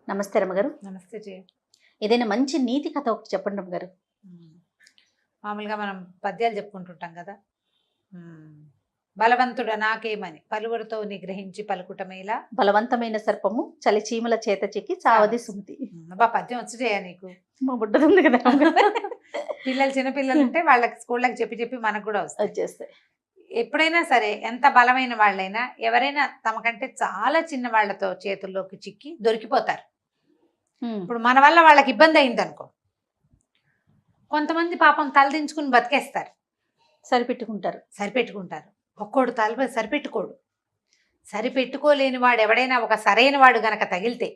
నమస్తే రమ్మగారు. నమస్తే జయ. ఏదైనా మంచి నీతి కథ ఒకటి చెప్పండి రమ్మగారు. మామూలుగా మనం పద్యాలు చెప్పుకుంటుంటాం కదా. బలవంతుడ నాకేమని పలువురితో నిగ్రహించి పలుకుటమేలా బలవంతమైన సర్పము చలి చీమల చేత చిక్కి చావది సుమతి. బా పద్యం వచ్చి జయ నీకు. మా బుడ్డది కదా పిల్లలు చిన్నపిల్లలు ఉంటే వాళ్ళకి స్కూళ్ళకి చెప్పి చెప్పి మనకు కూడా వచ్చేస్తాయి. ఎప్పుడైనా సరే ఎంత బలమైన వాళ్ళైనా ఎవరైనా తమకంటే చాలా చిన్న వాళ్ళతో చేతుల్లోకి చిక్కి దొరికిపోతారు. ఇప్పుడు మన వల్ల వాళ్ళకి ఇబ్బంది అయింది అనుకో, కొంతమంది పాపం తలదించుకుని బతికేస్తారు, సరిపెట్టుకుంటారు. ఒక్కోడు తల సరిపెట్టుకోలేని వాడు ఎవడైనా ఒక సరైన వాడు గనక తగిలితే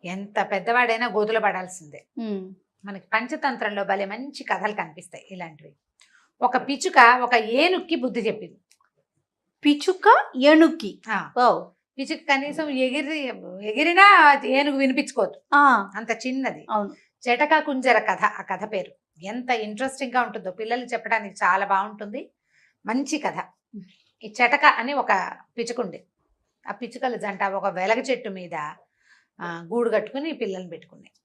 ఎంత పెద్దవాడైనా గోతులు పడాల్సిందే. మనకి పంచతంత్రంలో భలే మంచి కథలు కనిపిస్తాయి ఇలాంటివి. ఒక పిచ్చుక ఒక ఏనుక్కి బుద్ధి చెప్పింది. పిచ్చుక ఏనుక్కి? పిచ్చుక కనీసం ఎగిరినా ఏనుగు వినిపించుకోదు, అంత చిన్నది. అవును. చెటక కుంజర కథ, ఆ కథ పేరు. ఎంత ఇంట్రెస్టింగ్ గా ఉంటుందో, పిల్లలు చెప్పడానికి చాలా బాగుంటుంది, మంచి కథ. ఈ చెటక అని ఒక పిచ్చుకుంది. ఆ పిచ్చుకల జంట ఒక వెలగ చెట్టు మీద గూడు కట్టుకుని పిల్లల్ని పెట్టుకున్నాయి.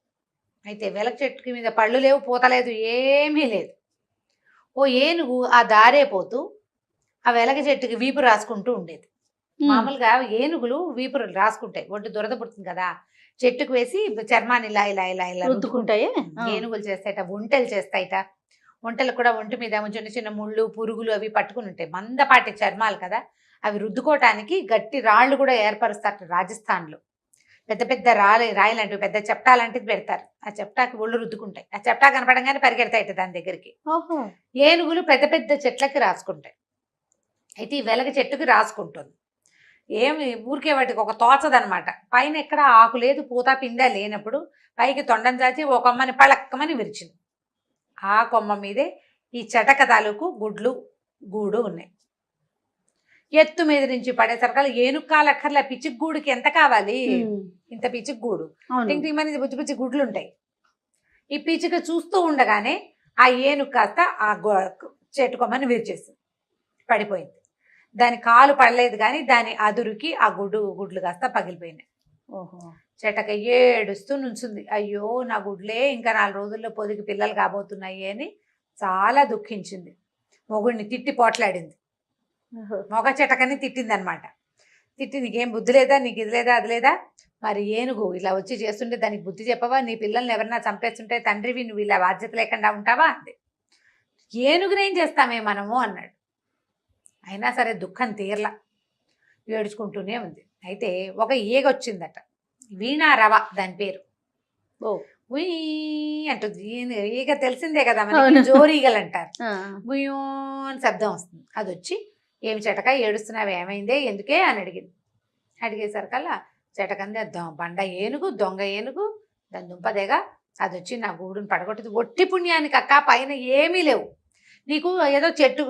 అయితే వెలగ చెట్టు మీద పళ్ళు లేవు, పూత లేదు, ఏమీ లేదు. ఓ ఏనుగు ఆ దారే పోతూ ఆ వెలగ చెట్టుకి వీపు రాసుకుంటూ ఉండేది. మామూలుగా ఏనుగులు వీపురు రాసుకుంటాయి, ఒడ్డు దురద పుడుతుంది కదా, చెట్టుకు వేసి చర్మాన్ని ఇలా ఇలా ఇలా ఇలా రుద్దుకుంటాయి. ఏనుగులు చేస్తాయట, ఒంటెలు చేస్తాయట. ఒంటెలు కూడా ఒంటి మీద చిన్న చిన్న ముళ్ళు పురుగులు అవి పట్టుకుని ఉంటాయి, మందపాటి చర్మాలు కదా, అవి రుద్దుకోవటానికి గట్టి రాళ్ళు కూడా ఏర్పరుస్తారు. రాజస్థాన్లో పెద్ద పెద్ద రాయి లాంటివి, పెద్ద చెప్టా లాంటిది పెడతారు. ఆ చెప్టాకి ఒళ్ళు రుద్దుకుంటాయి. ఆ చెప్టా కనపడంగానే పరిగెడతాయట దాని దగ్గరికి. ఏనుగులు పెద్ద పెద్ద చెట్లకి రాసుకుంటాయి. అయితే ఈ వెలగ చెట్టుకి రాసుకుంటుంది. ఏమి ఊరికే వాటికి ఒక తోచదనమాట. పైన ఎక్కడ ఆకు లేదు, పూత పిండ లేనప్పుడు పైకి తొండం చాచి ఒక కొమ్మని పళక్కమని విరిచింది. ఆ కొమ్మ మీదే ఈ చెటక తాలూకు గూడు ఉన్నాయి. ఎత్తు మీద నుంచి పడేసరికల్లా ఏనుక్కాలక్కర్ల పిచ్చికి గూడుకి ఎంత కావాలి, ఇంత పిచ్చికి గూడు, టింగ్ బుజ్జి బుజ్జి గుడ్లు ఉంటాయి. ఈ పిచ్చిక చూస్తూ ఉండగానే ఆ ఏనుగు కాస్త ఆ చెట్టు కొమ్మని విరిచేసింది, పడిపోయింది. దాని కాలు పడలేదు కానీ దాని అదురుకి ఆ గుడ్లు కాస్త పగిలిపోయినాయి. చెటక ఏడుస్తూ నుంచుంది. అయ్యో నా గుడ్లే ఇంకా 4 రోజుల్లో పొదిగి పిల్లలు కాబోతున్నాయి అని చాలా దుఃఖించింది. మొగుడిని తిట్టి పోట్లాడింది. మొగ చెటకని తిట్టింది అనమాట. తిట్టి నీకేం బుద్ధి లేదా, నీకు ఇది లేదా అది లేదా, మరి ఏనుగు ఇలా వచ్చి చేస్తుంటే దానికి బుద్ధి చెప్పవా, నీ పిల్లల్ని ఎవరన్నా చంపేస్తుంటే తండ్రివి నువ్వు ఇలా బాధ్యత లేకుండా ఉంటావా అంది. ఏనుగునేం చేస్తామే మనము అన్నాడు. అయినా సరే దుఃఖం తీరలా, ఏడ్చుకుంటూనే ఉంది. అయితే ఒక ఈగ వచ్చిందట, వీణారవ దాని పేరు. ఉయ్ అంటుంది ఈగ, తెలిసిందే కదా మనకి, జోరీగలు అంటారు. గుయ్యో అని శబ్దం వస్తుంది. అది వచ్చి ఏమి చెటక ఏడుస్తున్నావు, ఏమైందే, ఎందుకే అని అడిగింది. అడిగేసరికల్లా చెటకంది బండ ఏనుగు, దొంగ ఏనుగు, దాని దుంపదేగా అది వచ్చి నా గూడుని పడగొట్టింది. ఒట్టి పుణ్యానికి అక్క, పైన ఏమీ లేవు, నీకు ఏదో చెట్టు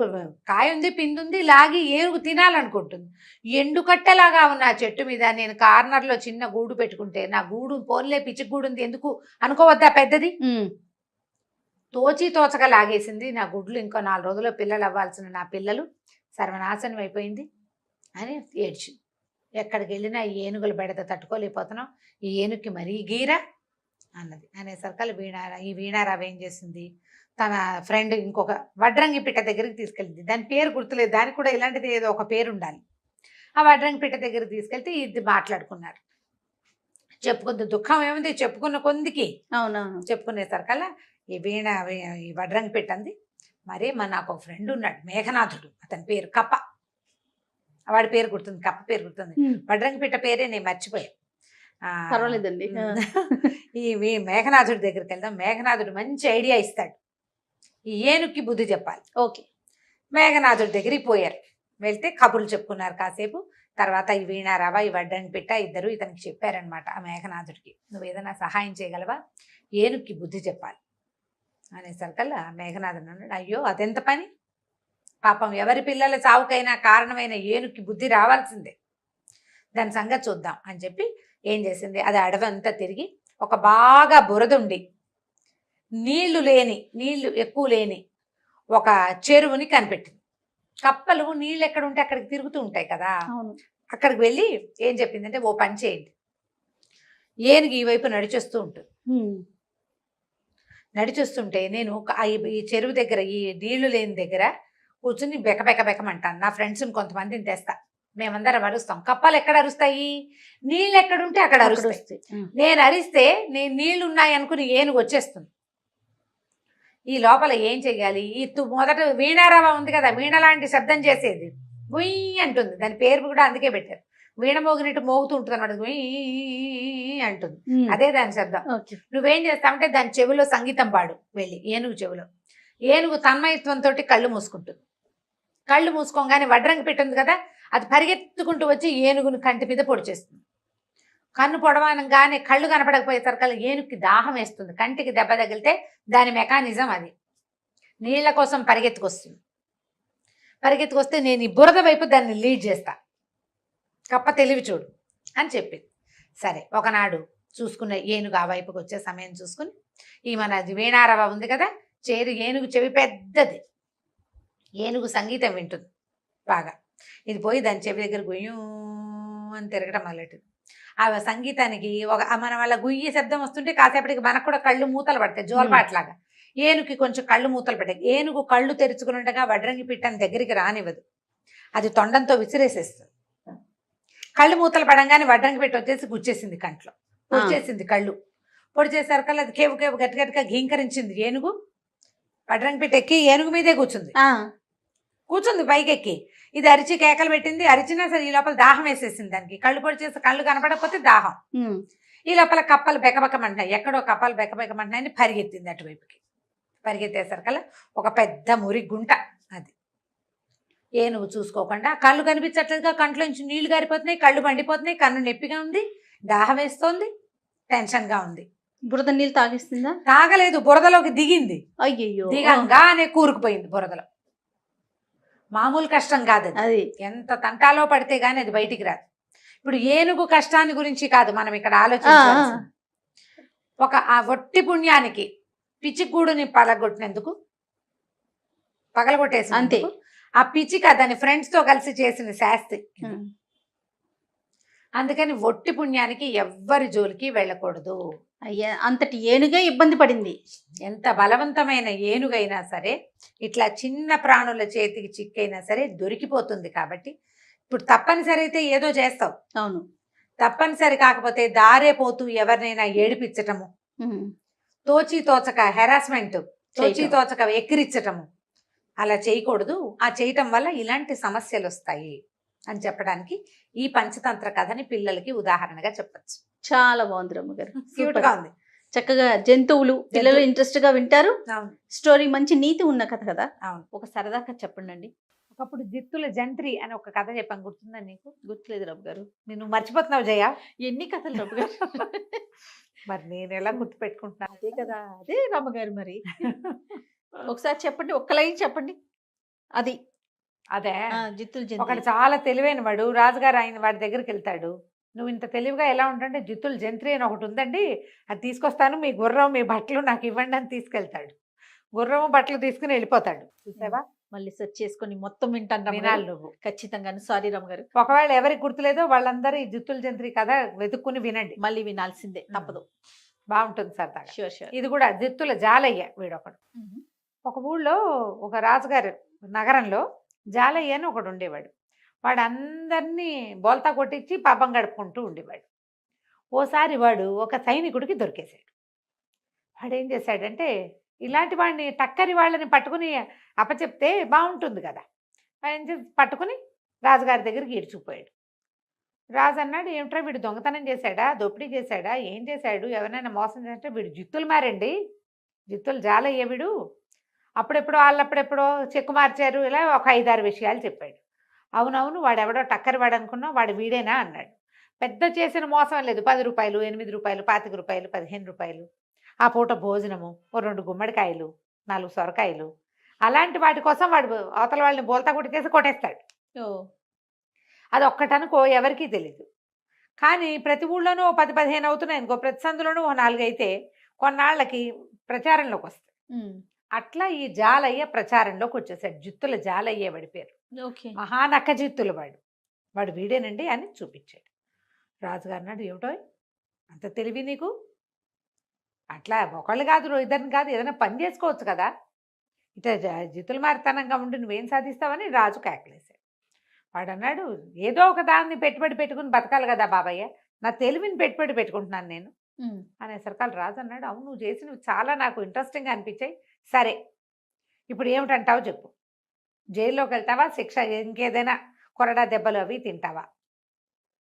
కాయ ఉంది, పిందుంది, లాగి ఏనుగు తినాలనుకుంటుంది. ఎండుకట్టెలాగా ఉన్న ఆ చెట్టు మీద నేను కార్నర్లో చిన్న గూడు పెట్టుకుంటే నా గూడు పోన్లే పిచ్చి గూడు ఉంది ఎందుకు అనుకోవద్దా పెద్దది, తోచగా లాగేసింది. నా గుడ్లు ఇంకో 4 రోజుల్లో పిల్లలు అవ్వాల్సిన నా పిల్లలు సర్వనాశనం అయిపోయింది అని ఏడ్చింది. ఎక్కడికి వెళ్ళినా ఈ ఏనుగుల బెడత తట్టుకోలేకపోతున్నాం, ఈ ఏనుగుకి మరీ గీరా అన్నది. అనేసరికల్లా ఈ వీణారావు ఏం చేసింది, తన ఫ్రెండ్ ఇంకొక వడ్రంగి పిట్ట దగ్గరికి తీసుకెళ్ళింది. దాని పేరు గుర్తులేదు, దానికి కూడా ఇలాంటిది ఏదో ఒక పేరు ఉండాలి. ఆ వడ్రంగి పిట్ట దగ్గరికి తీసుకెళ్తే ఇది మాట్లాడుకున్నారు. చెప్పుకుంది, దుఃఖం ఏముంది చెప్పుకున్న కొందికి. అవునవును. చెప్పుకునేసరికల్లా ఈ వడ్రంగి పిట్ట అంది, మరే నాకు ఒక ఫ్రెండ్ ఉన్నాడు మేఘనాథుడు, అతని పేరు కప్ప, వాడి పేరు గుర్తుంది, కప్ప పేరు గుర్తుంది, వడ్రంగి పిట్ట పేరే నేను మర్చిపోయా. పర్వాలేదండి. ఈ మేఘనాథుడి దగ్గరికి వెళ్దాం, మేఘనాథుడు మంచి ఐడియా ఇస్తాడు, ఈ ఏనుక్కి బుద్ధి చెప్పాలి. ఓకే. మేఘనాథుడి దగ్గరికి పోయారు. వెళ్తే కబుర్లు చెప్పుకున్నారు కాసేపు. తర్వాత ఈ వీణారావా ఈ వడ్డంగి పిట్ట ఇద్దరు ఇతనికి చెప్పారనమాట ఆ మేఘనాథుడికి, నువ్వు ఏదైనా సహాయం చేయగలవా, ఏనుక్కి బుద్ధి చెప్పాలి అనేసరికల్లా మేఘనాథుడు అన్నాడు, అయ్యో అదెంత పని, పాపం ఎవరి పిల్లల చావుకైనా కారణమైన ఏనుక్కి బుద్ధి రావాల్సిందే, దాని సంగతి చూద్దాం అని చెప్పి ఏం చేసింది, అది అడవంతా తిరిగి ఒక బాగా బురదుండి నీళ్లు ఎక్కువ లేని ఒక చెరువుని కనిపెట్టింది. కప్పలు నీళ్ళు ఎక్కడ ఉంటే అక్కడికి తిరుగుతూ ఉంటాయి కదా, అక్కడికి వెళ్ళి ఏం చెప్పిందంటే, ఓ పని చేయండి, ఏనుగు ఈ వైపు నడిచొస్తూ ఉంటుంది. నడిచొస్తుంటే నేను ఈ చెరువు దగ్గర, ఈ నీళ్లు లేని దగ్గర కూర్చుని బెకబెకమంటాను. నా ఫ్రెండ్స్ని కొంతమందిని తెస్తా, మేమందరం అరుస్తాం. కప్పలు ఎక్కడ అరుస్తాయి? నీళ్ళు ఎక్కడుంటే అక్కడ అరుస్తాయి. నేను అరిస్తే నేను నీళ్లు ఉన్నాయి అనుకుని ఏనుగు వచ్చేస్తుంది. ఈ లోపల ఏం చెయ్యాలి? ఈ మొదట వీణారావ ఉంది కదా, వీణ లాంటి శబ్దం చేసేది, గుయ్ అంటుంది. దాని పేరు కూడా అందుకే పెట్టారు, వీణ మోగినట్టు మోగుతూ ఉంటుంది అనమాట, గుయ్ అంటుంది. అదే దాని శబ్దం. నువ్వేం చేస్తావంటే దాని చెవిలో సంగీతం పాడు వెళ్ళి, ఏనుగు చెవిలో. ఏనుగు తన్మయత్వంతో కళ్ళు మూసుకుంటుంది. కళ్ళు మూసుకోగానే వడ్రంగి పెట్టింది కదా, అది పరిగెత్తుకుంటూ వచ్చి ఏనుగుని కంటి మీద పొడిచేస్తుంది. కన్ను పొడవనగానే కళ్ళు కనపడకపోయేసరికల్లా ఏనుగుకి దాహం వేస్తుంది. కంటికి దెబ్బ తగిలితే దాని మెకానిజం అది, నీళ్ల కోసం పరిగెత్తుకొస్తుంది. పరిగెత్తుకొస్తే నేను ఈ బురద వైపు దాన్ని లీడ్ చేస్తా, కప్ప తెలివి చూడు అని చెప్పింది. సరే, ఒకనాడు చూసుకున్న ఏనుగు ఆ వైపుకి వచ్చే సమయం చూసుకుని ఈ మన వీణారవ ఉంది కదా, ఏనుగు చెవి పెద్దది, ఏనుగు సంగీతం వింటుంది బాగా. ఇది పోయి దాని చెవి దగ్గర గుయ్యూ అని తిరగడం మొదలెట్టింది. ఆ సంగీతానికి మన వల్ల గుయ్యి శబ్దం వస్తుంటే కాసేపటికి మనకు కూడా కళ్ళు మూతలు పడతాయి, జోలపాట్లాగా. ఏనుగుకి కొంచెం కళ్ళు మూతలు పడ్డాయి. ఏనుగు కళ్ళు తెరుచుకుని ఉండగా వడ్రంగి పిట్టని దగ్గరికి రానివ్వదు, అది తొండంతో విసిరేసేస్తుంది. కళ్ళు మూతలు పడంగానే వడ్రంగి పిట్ట వచ్చేసి గుచ్చేసింది కంట్లో, పొడిచేసింది కళ్ళు. పొడిచేసరికల్లా అది కేవు కేవు గట్టిగా ఘీంకరించింది. ఏనుగు వడ్రంగి పిట్ట ఎక్కి ఏనుగు మీదే కూర్చుంది పైకెక్కి. ఇది అరిచి కేకలు పెట్టింది. అరిచినా సరే ఈ లోపల దాహం వేసేసింది దానికి. కళ్ళు పొడిచేసి కళ్ళు కనపడకపోతే దాహం. ఈ లోపల కప్పలు బెకబెకమంటున్నాయి, ఎక్కడో కప్పలు బెకబెకమంటున్నాయని పరిగెత్తింది అటువైపుకి. పరిగెత్తేసరికల్లా ఒక పెద్ద మురి గుంట అది. ఏనుగు చూసుకోకుండా, కళ్ళు కనిపించట్లేదుగా, కంట్లోంచి నీళ్లు గారిపోతున్నాయి, కళ్ళు మండిపోతున్నాయి, కన్ను నొప్పిగా ఉంది, దాహం వేస్తోంది, టెన్షన్గా ఉంది. బురద నీళ్ళు తాగిస్తుందా? తాగలేదు, బురదలోకి దిగింది. అయ్యో, దిగంగానే కూరుకుపోయింది బురదలో. మామూలు కష్టం కాదు అది, ఎంత తంటాలో పడితే గానీ అది బయటికి రాదు. ఇప్పుడు ఏనుగు కష్టాన్ని గురించి కాదు మనం ఇక్కడ ఆలోచించాలి. ఆ ఒట్టి పుణ్యానికి పిచ్చిగూడుని పగలగొట్టేసి అంతే, ఆ పిచ్చిక దాని ఫ్రెండ్స్ తో కలిసి చేసిన శాస్తి. అందుకని ఒట్టి పుణ్యానికి ఎవ్వరి జోలికి వెళ్ళకూడదు. అయ్యా, అంతటి ఏనుగే ఇబ్బంది పడింది. ఎంత బలవంతమైన ఏనుగైనా సరే ఇట్లా చిన్న ప్రాణుల చేతికి చిక్కైనా సరే దొరికిపోతుంది. కాబట్టి ఇప్పుడు తప్పనిసరి అయితే ఏదో చేస్తావు. అవును, తప్పనిసరి కాకపోతే దారే పోతూ ఎవరినైనా ఏడిపించటము, తోచక హెరాస్మెంట్, తోచక ఎక్కిరించటము, అలా చేయకూడదు. ఆ చేయటం వల్ల ఇలాంటి సమస్యలు వస్తాయి అని చెప్పడానికి ఈ పంచతంత్ర కథని పిల్లలకి ఉదాహరణగా చెప్పచ్చు. చాలా బాగుంది రమ్మగారు, క్యూట్ గా ఉంది. చక్కగా జంతువులు పిల్లలు ఇంట్రెస్ట్ గా వింటారు. స్టోరీ మంచి నీతి ఉన్న కథ కదా. అవును, ఒక సరదాగా చెప్పండి. ఒకప్పుడు జిత్తుల జంత్రి అని ఒక కథ చెప్పాను, గుర్తుందా నీకు? గుర్తులేదు రమ్మ గారు. నేను మర్చిపోతున్నావు జయ, ఎన్ని కథలు రమ్మ గారు. మరి నేను ఎలా గుర్తు పెట్టుకుంటున్నాను? అదే కదా, అదే రమ్మగారు. మరి ఒకసారి చెప్పండి, ఒక్క లైన్ చెప్పండి. అది అదే జిత్తుల ఒకటి చాలా తెలివైన వాడు, రాజుగారు ఆయన వాడి దగ్గరికి వెళ్తాడు. నువ్వు ఇంత తెలివిగా ఎలా ఉంటుంటే జిత్తుల జంత్రి అని ఒకటి ఉందండి, అది తీసుకొస్తాను, మీ గుర్రం మీ బట్టలు నాకు ఇవ్వండి అని తీసుకెళ్తాడు. గుర్రము బట్టలు తీసుకుని వెళ్ళిపోతాడు. చూసావా? మళ్ళీ సెర్చ్ చేసుకుని మొత్తం వింటాను. వినాలి నువ్వు ఖచ్చితంగా. సారీ రమ్మ గారు, ఒకవేళ ఎవరికి గుర్తులేదో వాళ్ళందరూ ఈ జిత్తుల జంత్రి కథ వెతుక్కుని వినండి, మళ్ళీ వినాల్సిందే, తప్పదు. బాగుంటుంది సరదాగా. Sure sure. ఇది కూడా జిత్తుల జాలయ్య వీడొకడు. ఒక ఊళ్ళో ఒక రాజుగారు నగరంలో జాలయ్య అని ఒకడు ఉండేవాడు. వాడు అందరినీ బోల్తా కొట్టించి పాపం గడుపుకుంటూ ఉండేవాడు. ఓసారి వాడు ఒక సైనికుడికి దొరికేశాడు. వాడు ఏం చేశాడంటే, ఇలాంటి వాడిని టక్కరి వాళ్ళని పట్టుకుని అప్పచెప్తే బాగుంటుంది కదా, ఆయన పట్టుకుని రాజుగారి దగ్గరికి ఈడ్చుకుపోయాడు. రాజు అన్నాడు, ఏమిట్రా వీడు దొంగతనం చేశాడా, దోపిడీ చేశాడా, ఏం చేశాడు, ఎవరైనా మోసం చేస్తే? వీడు జిత్తులు మారండి, జిత్తులు జాలయ్య వీడు, అప్పుడెప్పుడో వాళ్ళప్పుడెప్పుడో చెక్కు మార్చారు, ఇలా ఒక 5-6 విషయాలు చెప్పాడు. అవునవును, వాడెవడో టక్కరి వాడు అనుకున్నావు, వాడు వీడేనా అన్నాడు. పెద్ద చేసిన మోసం లేదు, 10 రూపాయలు, 8 రూపాయలు, 25 రూపాయలు, 15 రూపాయలు, ఆ పూట భోజనము, ఓ 2 గుమ్మడికాయలు, 4 సొరకాయలు, అలాంటి వాటి కోసం వాడు అవతల వాళ్ళని బోల్తా కొట్టి కొట్టేస్తాడు. అది ఒక్కటనుకో ఎవరికీ తెలీదు. కానీ ప్రతి ఊళ్ళోనూ 10-15 అవుతున్నాయి అనుకో, ప్రతి సందులోనూ 4 అయితే కొన్నాళ్ళకి ప్రచారంలోకి వస్తాయి. అట్లా ఈ జాలయ్య ప్రచారంలోకి వచ్చేసాడు. జిత్తుల జాలయ్య వాడి పేరు. మహానక్క జిత్తులు వాడు వీడేనండి అని చూపించాడు. రాజుగారు అన్నాడు, ఏమిటో అంత తెలివి నీకు? అట్లా ఒకళ్ళు కాదు, ఇద్దరిని కాదు, ఏదైనా పని చేసుకోవచ్చు కదా. ఇట్లా జితులు మారితనంగా ఉండి నువ్వేం సాధిస్తావని రాజు కేకలేశాడు. వాడు అన్నాడు, ఏదో ఒక దాన్ని పెట్టుబడి పెట్టుకుని బతకాలి కదా బాబయ్య, నా తెలివిని పెట్టుబడి పెట్టుకుంటున్నాను నేను అనేసరికి రాజు అన్నాడు, అవును నువ్వు చేసినవి చాలా నాకు ఇంట్రెస్టింగ్గా అనిపించాయి. సరే ఇప్పుడు ఏమిటంటావు చెప్పు. జైల్లోకి వెళ్తావా, శిక్ష ఇంకేదైనా కొరడా దెబ్బలు అవి తింటావా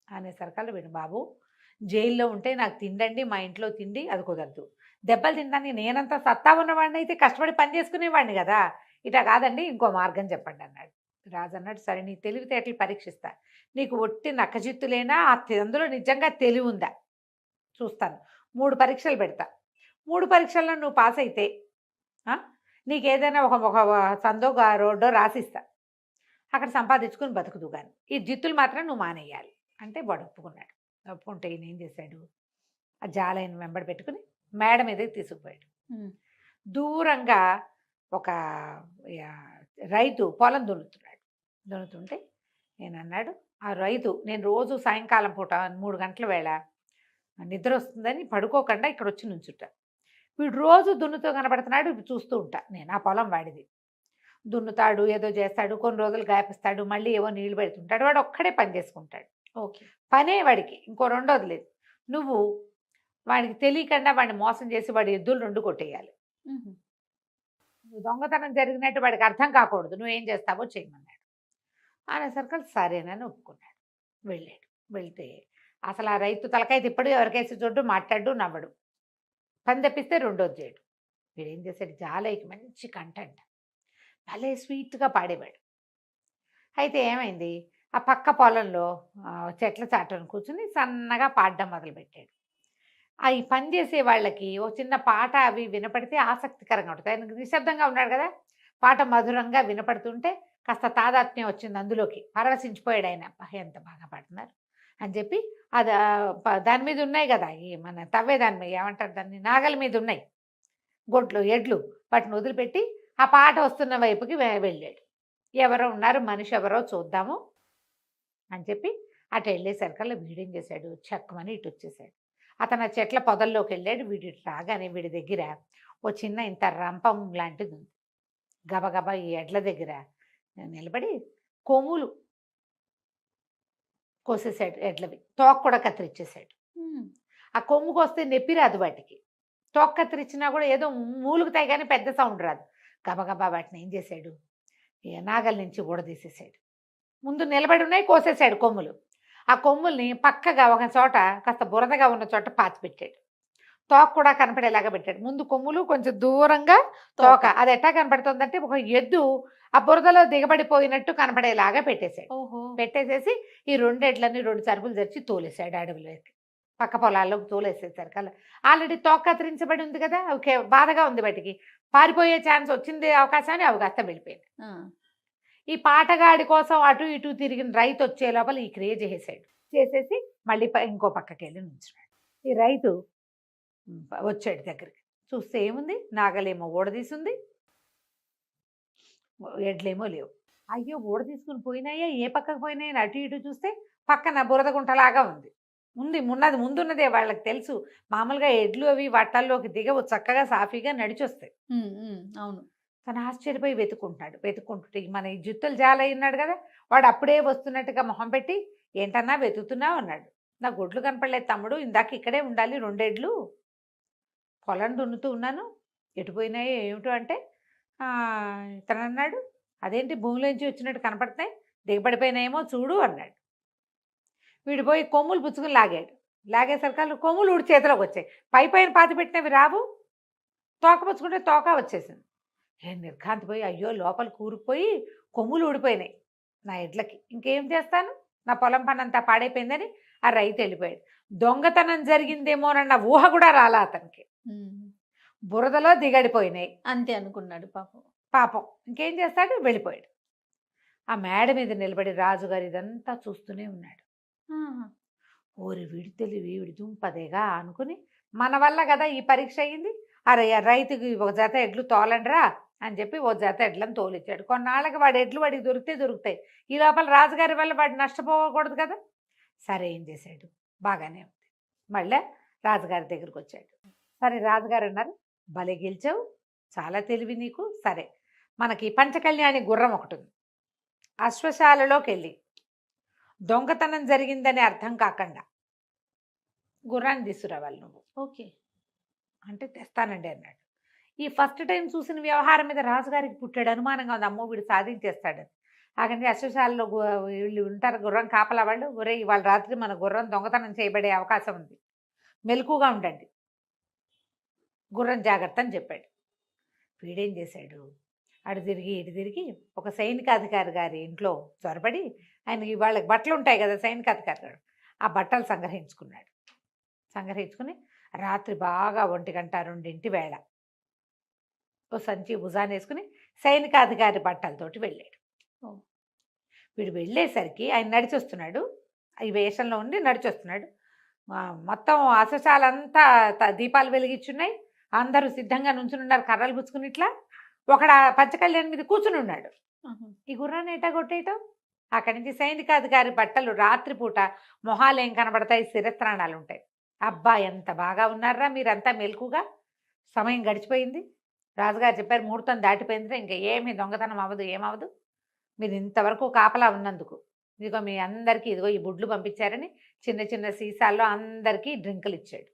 అనేసరికి వీడు, బాబు జైల్లో ఉంటే నాకు తిండండి, మా ఇంట్లో తిండి అది కుదరదు. దెబ్బలు తినడానికి నేనంతా సత్తా ఉన్నవాడిని అయితే కష్టపడి పని చేసుకునేవాడిని కదా, ఇట్లా కాదండి ఇంకో మార్గం చెప్పండి అన్నాడు. రాజు అన్నాడు, సరే నీ తెలివితేటలు పరీక్షిస్తా, నీకు ఒట్టి నక్కజిత్తులేనా అందులో నిజంగా తెలివి ఉందా చూస్తాను. 3 పరీక్షలు పెడతా. 3 పరీక్షల్లో నువ్వు పాస్ అయితే నీకు ఏదైనా ఒక సందో రోడ్డో రాసిస్తా, అక్కడ సంపాదించుకుని బతుకుదు. కానీ ఈ జిత్తులు మాత్రం నువ్వు మానేయాలి అంటే వాడు ఒప్పుకున్నాడు. ఒప్పుకుంటే ఈయన ఏం చేశాడు, ఆ జాలైన వెంబడి పెట్టుకుని మేడ మీదకి తీసుకుపోయాడు. దూరంగా ఒక రైతు పొలం దున్నుతుంటే నేను అన్నాడు, ఆ రైతు, నేను రోజు సాయంకాలం పూట 3 గంటల వేళ నిద్ర వస్తుందని పడుకోకుండా ఇక్కడ వచ్చి నుంచుంటా. వీడు రోజు దున్నుతో కనబడుతున్నాడు, చూస్తూ ఉంటా నేను. ఆ పొలం వాడిది. దున్నుతాడు, ఏదో చేస్తాడు, కొన్ని రోజులు గాయపిస్తాడు, మళ్ళీ ఏవో నీళ్లు పెడుతుంటాడు. వాడు ఒక్కడే పని చేసుకుంటాడు. ఓకే, పనే వాడికి, ఇంకో రెండోది లేదు. నువ్వు వాడికి తెలియకుండా వాడిని మోసం చేసి వాడి ఎద్దులు 2 కొట్టేయాలి. నువ్వు దొంగతనం జరిగినట్టు వాడికి అర్థం కాకూడదు, నువ్వేం చేస్తావో చేయమన్నాడు. అనేసరికి సరేనని ఒప్పుకున్నాడు. వెళ్ళాడు. వెళ్తే అసలు ఆ రైతు తలకాయ తిప్పడు, ఎవరికేసి చూడ్డు, మాట్లాడు, నవ్వడు. పని తప్పిస్తే రెండోది చేయడు. వీడేం చేశాడు, జాలయ్యకి మంచి కంటెంట్ భలే స్వీట్గా పాడేవాడు. అయితే ఏమైంది, ఆ పక్క పొలంలో చెట్ల చాటును కూర్చుని సన్నగా పాడడం మొదలుపెట్టాడు. ఈ పని చేసే వాళ్ళకి ఓ చిన్న పాట అవి వినపడితే ఆసక్తికరంగా ఉంటుంది. ఆయన నిశ్శబ్దంగా ఉన్నాడు కదా, పాట మధురంగా వినపడుతుంటే కాస్త తాదాత్మ్యం వచ్చింది అందులోకి. పరవశించిపోయాడు ఆయన, ఎంత బాగా పాడుతున్నారు అని చెప్పి. అది దాని మీద ఉన్నాయి కదా, ఈ మన తవ్వే దాని మీద ఏమంటారు దాన్ని, నాగల మీద ఉన్నాయి గొడ్లు, ఎడ్లు, వాటిని వదిలిపెట్టి ఆ పాట వస్తున్న వైపుకి వెళ్ళాడు. ఎవరో ఉన్నారు, మనిషి ఎవరో చూద్దాము అని చెప్పి అటు వెళ్ళేసరికల్లా వీడేం చేశాడు, చెక్కమని ఇటు వచ్చేసాడు. అతను ఆ చెట్ల పొదల్లోకి వెళ్ళాడు. వీడి రాగానే వీడి దగ్గర ఓ చిన్న ఇంత రంపం లాంటిది ఉంది. గబగబా ఈ ఎడ్ల దగ్గర నిలబడి కొమ్ములు కోసేసాడు ఎడ్లవి. తోక కూడా కత్తిరించేశాడు. ఆ కొమ్ముకు వస్తే నొప్పి రాదు వాటికి, తోక కత్తిరించినా కూడా ఏదో మూలుగుతాయి కానీ పెద్ద సౌండ్ రాదు. గబగబా వాటిని ఏం చేశాడు, నాగల నుంచి ఊడదీసేసాడు. ముందు నిలబడి ఉన్నాయి, కోసేసాడు కొమ్ములు. ఆ కొమ్ముల్ని పక్కగా ఒక చోట కాస్త బురదగా ఉన్న చోట పాతి పెట్టాడు. తోక కూడా కనపడేలాగా పెట్టాడు. ముందు కొమ్ములు, కొంచెం దూరంగా తోక. అది ఎట్టా కనపడుతుందంటే ఒక ఎద్దు ఆ బురదలో దిగబడిపోయినట్టు కనపడేలాగా పెట్టేశాడు. పెట్టేసేసి ఈ 2 ఎడ్లని 2 చరుపులు తెచ్చి తోలేశాడు అడవిలోకి, పక్క పొలాల్లోకి తోలేసేసారు కల్లా. ఆల్రెడీ తోక కత్తిరించబడి ఉంది కదా, ఓకే, బాధగా ఉంది బయటికి, పారిపోయే ఛాన్స్ వచ్చింది, అవకాశాన్ని అవి కాస్త వెళ్ళిపోయింది. ఈ పాటగాడి కోసం అటు ఇటు తిరిగిన రైతు వచ్చే లోపల ఈ క్రియ చేసేసి మళ్ళీ ఇంకో పక్కకి వెళ్ళి నుంచున్నాడు. ఈ రైతు వచ్చాడు దగ్గరికి. చూస్తే ఏముంది, నాగలేమో ఊడదీసింది, ఎడ్లేమో లేవు. అయ్యో ఊడదీసుకుని పోయినాయా, ఏ పక్కకు పోయినాయని అటు ఇటు చూస్తే పక్కన బురద గుంటలాగా ఉంది. ముందున్నదే వాళ్ళకి తెలుసు. మామూలుగా ఎడ్లు అవి వట్టల్లోకి దిగవు, చక్కగా సాఫీగా నడిచొస్తాయి. అవును. తను ఆశ్చర్యపోయి వెతుక్కుంటుంటే మన ఈ జుత్తులు జాలయ్య ఉన్నాడు కదా, వాడు అప్పుడే వస్తున్నట్టుగా మొహం పెట్టి, ఏంటన్నా వెతుకుతున్నావు అన్నాడు. నా గొడ్లు కనపడలేదు తమ్ముడు, ఇందాక ఇక్కడే ఉండాలి, 2 ఎడ్లు పొలం దున్నుతూ ఉన్నాను, ఎటుపోయినాయో ఏమిటో అంటే ఇతను అన్నాడు, అదేంటి భూమిలోంచి వచ్చినట్టు కనపడుతున్నాయి, దిగబడిపోయినాయేమో చూడు అన్నాడు. వీడు పోయి కొమ్ములు పుచ్చుకుని లాగేసరికి కొమ్ములు ఊడి చేతిలోకి వచ్చాయి. పైన పాతి పెట్టినవి రావు, తోక పుచ్చుకుంటే తోక వచ్చేసింది. నేను నిర్ఘాంతిపోయి, అయ్యో లోపల కూరుకుపోయి కొమ్ములు ఊడిపోయినాయి నా ఎడ్లకి, ఇంకేం చేస్తాను, నా పొలం పని అంతా పాడైపోయిందని ఆ రైతు వెళ్ళిపోయాడు. దొంగతనం జరిగిందేమోనన్న ఊహ కూడా రాలా అతనికి. బురదలో దిగడిపోయినాయి అంతే అనుకున్నాడు పాపం. ఇంకేం చేస్తాడు, వెళ్ళిపోయాడు. ఆ మేడ మీద నిలబడి రాజుగారు ఇదంతా చూస్తూనే ఉన్నాడు. ఓరి వీడి తెలివి, వీడి దుంపదేగా అనుకుని, మన వల్ల కదా ఈ పరీక్ష అయ్యింది, అరే రైతుకి ఒక జత ఎడ్లు తోలండిరా అని చెప్పి ఓ జత ఎడ్లను తోలిచ్చాడు. కొన్నాళ్ళకి వాడి ఎడ్లు వాడికి దొరుకుతాయి. ఈ లోపల రాజుగారి వల్ల వాడు నష్టపోకూడదు కదా. సరే ఏం చేశాడు, బాగానే ఉంది. మళ్ళీ రాజుగారి దగ్గరికి వచ్చాడు. సరే రాజుగారు అన్నారు, భలే గెలిచావు, చాలా తెలివి నీకు. సరే, మనకి పంచకళ్యాణి గుర్రం ఒకటి ఉంది. అశ్వశాలలోకి వెళ్ళి దొంగతనం జరిగిందని అర్థం కాకుండా గుర్రాన్ని తీసుకురావాలి నువ్వు. ఓకే. అంటే తెస్తానండి అన్నాడు. ఈ ఫస్ట్ టైం చూసిన వ్యవహారం మీద రాజుగారికి పుట్టాడు అనుమానంగా ఉంది, అమ్మో వీడు సాధించేస్తాడని. అక్కడి అశ్వశాలలో వీళ్ళు ఉంటారు గుర్రం కాపలా వాళ్ళు, ఒరే ఇవాళ రాత్రి మన గుర్రం దొంగతనం చేయబడే అవకాశం ఉంది, మెలకుగా ఉండండి, గుర్రం జాగ్రత్త అని చెప్పాడు. వీడేం చేశాడు, అటు తిరిగి ఇటు తిరిగి ఒక సైనికాధికారి గారి ఇంట్లో చొరబడి, ఆయనకి వాళ్ళకి బట్టలు ఉంటాయి కదా సైనికాధికారి గారు, ఆ బట్టలు సంగ్రహించుకున్నాడు. సంగ్రహించుకుని రాత్రి బాగా 1-2 వేళ ఓ సంచి భుజాన్ని వేసుకుని సైనికాధికారి బట్టలతోటి వెళ్ళాడు. వీడు వెళ్ళేసరికి ఆయన నడిచొస్తున్నాడు, ఈ వేషంలో ఉండి నడిచొస్తున్నాడు. మొత్తం అశ్వశాలంతా దీపాలు వెలిగించున్నాయి, అందరూ సిద్ధంగా నుంచునున్నారు కర్రలు పుచ్చుకుని. ఇట్లా ఒకడు పంచకళ్యాణి మీద కూర్చుని ఉన్నాడు. ఈ గుర్రాన్ని ఎటా కొట్టేయటం. అక్కడి నుంచి సైనికాధికారి బట్టలు రాత్రిపూట మొహాలు ఏం కనబడతాయి, శిరస్త్రాణాలు ఉంటాయి. అబ్బా ఎంత బాగా ఉన్నారా మీరంతా మెలకుగా, సమయం గడిచిపోయింది, రాజుగారు చెప్పారు ముహూర్తం దాటిపోయింది, ఇంకా ఏమీ దొంగతనం అవ్వదు, ఏమవ్వదు, మీరు ఇంతవరకు కాపలా ఉన్నందుకు ఇదిగో మీ అందరికీ ఇదిగో ఈ బుడ్లు పంపించారని చిన్న చిన్న సీసాల్లో అందరికీ డ్రింకులు ఇచ్చాడు.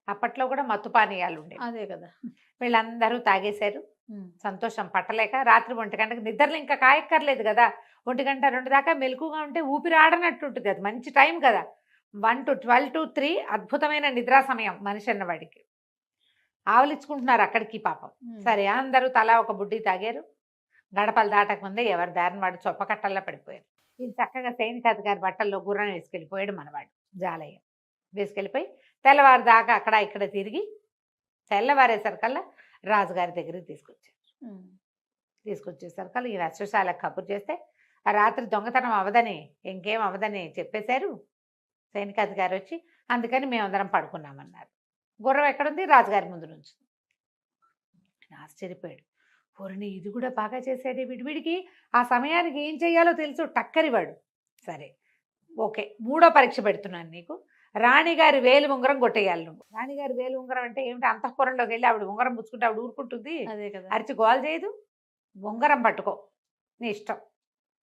అప్పట్లో కూడా మత్తు పానీయాలు ఉండేవి. అదే కదా. వీళ్ళందరూ తాగేశారు. సంతోషం పట్టలేక రాత్రి 1 గంటకు నిద్రలు ఇంకా కాయక్కర్లేదు కదా, 1 గంట 2 దాకా మెలకుగా ఉంటే ఊపిరి ఆడనట్టుంటుంది కదా, మంచి టైం కదా. 1 to 12 to 3 అద్భుతమైన నిద్రా సమయం మనిషి అన్నవాడికి. ఆవలించుకుంటున్నారు అక్కడికి పాపం. సరే అందరూ తలా ఒక బుడ్డి తాగారు. గడపలు దాటక ముందే ఎవరి దారిని వాడు చొప్పకట్టల్లో పడిపోయారు. ఇది చక్కగా సైనికాధికారి బట్టల్లో గుర్రం వేసుకెళ్ళిపోయాడు మనవాడు జాలయ్య. వేసుకెళ్ళిపోయి తెల్లవారు దాకా అక్కడ ఇక్కడ తిరిగి తెల్లవారేసరికల్లా రాజుగారి దగ్గరికి తీసుకొచ్చేసరికల్లా ఈ అశ్వశాలకు కబురు చేస్తే ఆ రాత్రి దొంగతనం అవదని ఇంకేం అవదని చెప్పేశారు. సైనికాధికారి వచ్చి అందుకని మేమందరం పడుకున్నామన్నారు. గుర్రం ఎక్కడుంది, రాజుగారి ముందు నుంచి. ఆశ్చర్యపోయాడు, పూర్ణి ఇది కూడా బాగా చేశాడే, వీడికి ఆ సమయానికి ఏం చేయాలో తెలుసు, టక్కరివాడు. సరే ఓకే, 3వ పరీక్ష పెడుతున్నాను నీకు, రాణిగారి వేలు ఉంగరం కొట్టేయాలి నువ్వు. రాణిగారి వేలు ఉంగరం అంటే ఏమిటి, అంతఃపురంలోకి వెళ్ళి ఆవిడ ఉంగరం పుచ్చుకుంటే ఆవిడ ఊరుకుంటుంది, అదే కదా, అరిచి గోల్ చేయదు, ఉంగరం పట్టుకో నీ ఇష్టం,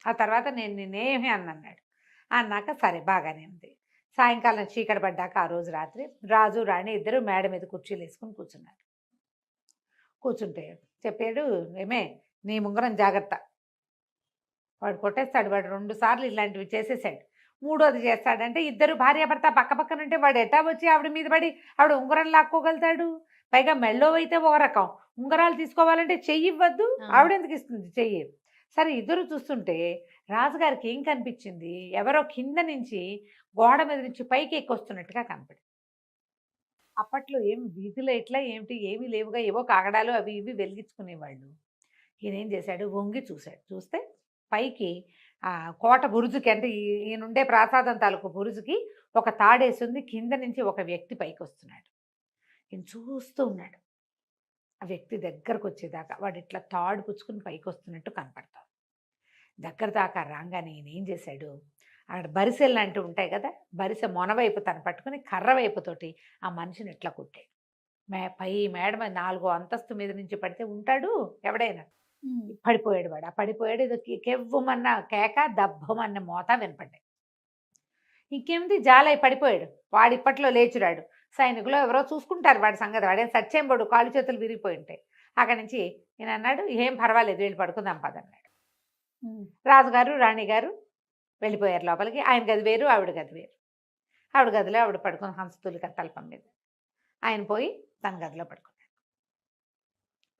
ఆ తర్వాత నేను నిన్నేమీ అన్నాడు. అన్నాక సరే బాగానే ఉంది. సాయంకాలం చీకటి పడ్డాక ఆ రోజు రాత్రి రాజు రాణి ఇద్దరు మేడ మీద కుర్చీలు వేసుకుని కూర్చున్నారు. కూర్చుంటే చెప్పాడు, ఏమే నీ ఉంగరం జాగ్రత్త, వాడు కొట్టేస్తాడు, వాడు 2 సార్లు ఇలాంటివి చేసేసాడు, 3వది చేస్తాడంటే ఇద్దరు భార్యాభర్త పక్క పక్కనంటే వాడు ఎటా వచ్చి ఆవిడ మీద పడి ఆవిడ ఉంగరం లాక్కోగలుగుతాడు. పైగా మెళ్ళో అయితే ఒక రకం, ఉంగరాలు తీసుకోవాలంటే చెయ్యి ఇవ్వద్దు, ఆవిడెందుకు ఇస్తుంది చెయ్యి. సరే ఇద్దరు చూస్తుంటే రాజుగారికి ఏం కనిపించింది, ఎవరో కింద నుంచి గోడ మీద నుంచి పైకి ఎక్కొస్తున్నట్టుగా కనపడింది. అప్పట్లో ఏం వీధిలో ఎట్లా ఏమిటి ఏమీ లేవుగా, ఏవో కాగడాలు అవి ఇవి వెలిగించుకునేవాళ్ళు. ఈయనేం చేశాడు, వంగి చూశాడు. చూస్తే పైకి కోట బురుజుకి అంటే ఈయనుండే ప్రాసాదం తాలూకు బురుజుకి ఒక తాడేసింది, కింద నుంచి ఒక వ్యక్తి పైకి వస్తున్నాడు. ఈయన చూస్తూ ఉన్నాడు. ఆ వ్యక్తి దగ్గరకు వచ్చేదాకా వాడు ఇట్లా తాడు పుచ్చుకుని పైకి వస్తున్నట్టు కనపడతాడు. దగ్గర దాకా రాగానే ఈయన ఏం చేశాడు, అక్కడ బరిసెలు లాంటివి ఉంటాయి కదా, బరిసె మొనవైపు తను పట్టుకుని కర్ర వైపుతోటి ఆ మనిషిని ఇట్లా కొట్టాడు. పై మేడ మీద 4వ అంతస్తు మీద నుంచి పడితే ఉంటాడు ఎవడైనా, పడిపోయాడు వాడు. ఆ పడిపోయాడు, ఏదో కెవ్వమన్న కేక దబ్బమన్న మోత వినపడ్డాయి. ఇంకేమిటి జాలై పడిపోయాడు, వాడు ఇప్పట్లో లేచురాడు. సైనికులు ఎవరో చూసుకుంటారు వాడి సంగతి, వాడేం సచ్చేంబడు, కాళ్ళు చేతులు విరిగిపోయి ఉంటాయి. అక్కడి నుంచి ఈయన అన్నాడు, ఏం పర్వాలేదు వెళ్ళి పడుకుందాం పదన్నాడు. రాజుగారు రాణిగారు వెళ్ళిపోయారు లోపలికి. ఆయన గది వేరు, ఆవిడ గది వేరు. ఆవిడ గదిలో ఆవిడ పడుకుని హంసతులిక తల్పం మీద, ఆయన పోయి తన గదిలో పడుకున్నాడు.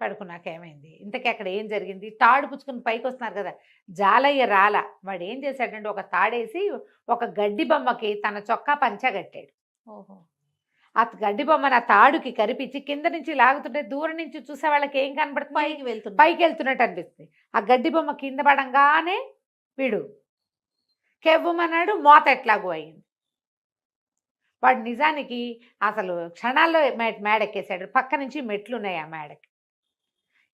పడుకున్నాక ఏమైంది, ఇంతకీ అక్కడ ఏం జరిగింది, తాడు పుచ్చుకుని పైకి వస్తున్నారు కదా, జాలయ్య రాల. వాడు ఏం చేశాడంటే ఒక తాడేసి ఒక గడ్డి బొమ్మకి తన చొక్కా పంచా కట్టాడు. ఓహో, ఆ గడ్డి బొమ్మను ఆ తాడుకి కరిపించి కింద నుంచి లాగుతుంటే దూరం నుంచి చూసే వాళ్ళకి ఏం కనబడుతుంది, పైకి వెళ్తున్నట్టు అనిపిస్తుంది. ఆ గడ్డి బొమ్మ కింద పడంగానే వీడు కెవ్వమన్నాడు, మోత ఎట్లాగూ అయింది. వాడు నిజానికి అసలు క్షణాల్లో మేడెక్కేశాడు. పక్క నుంచి మెట్లు ఉన్నాయి ఆ మేడకి.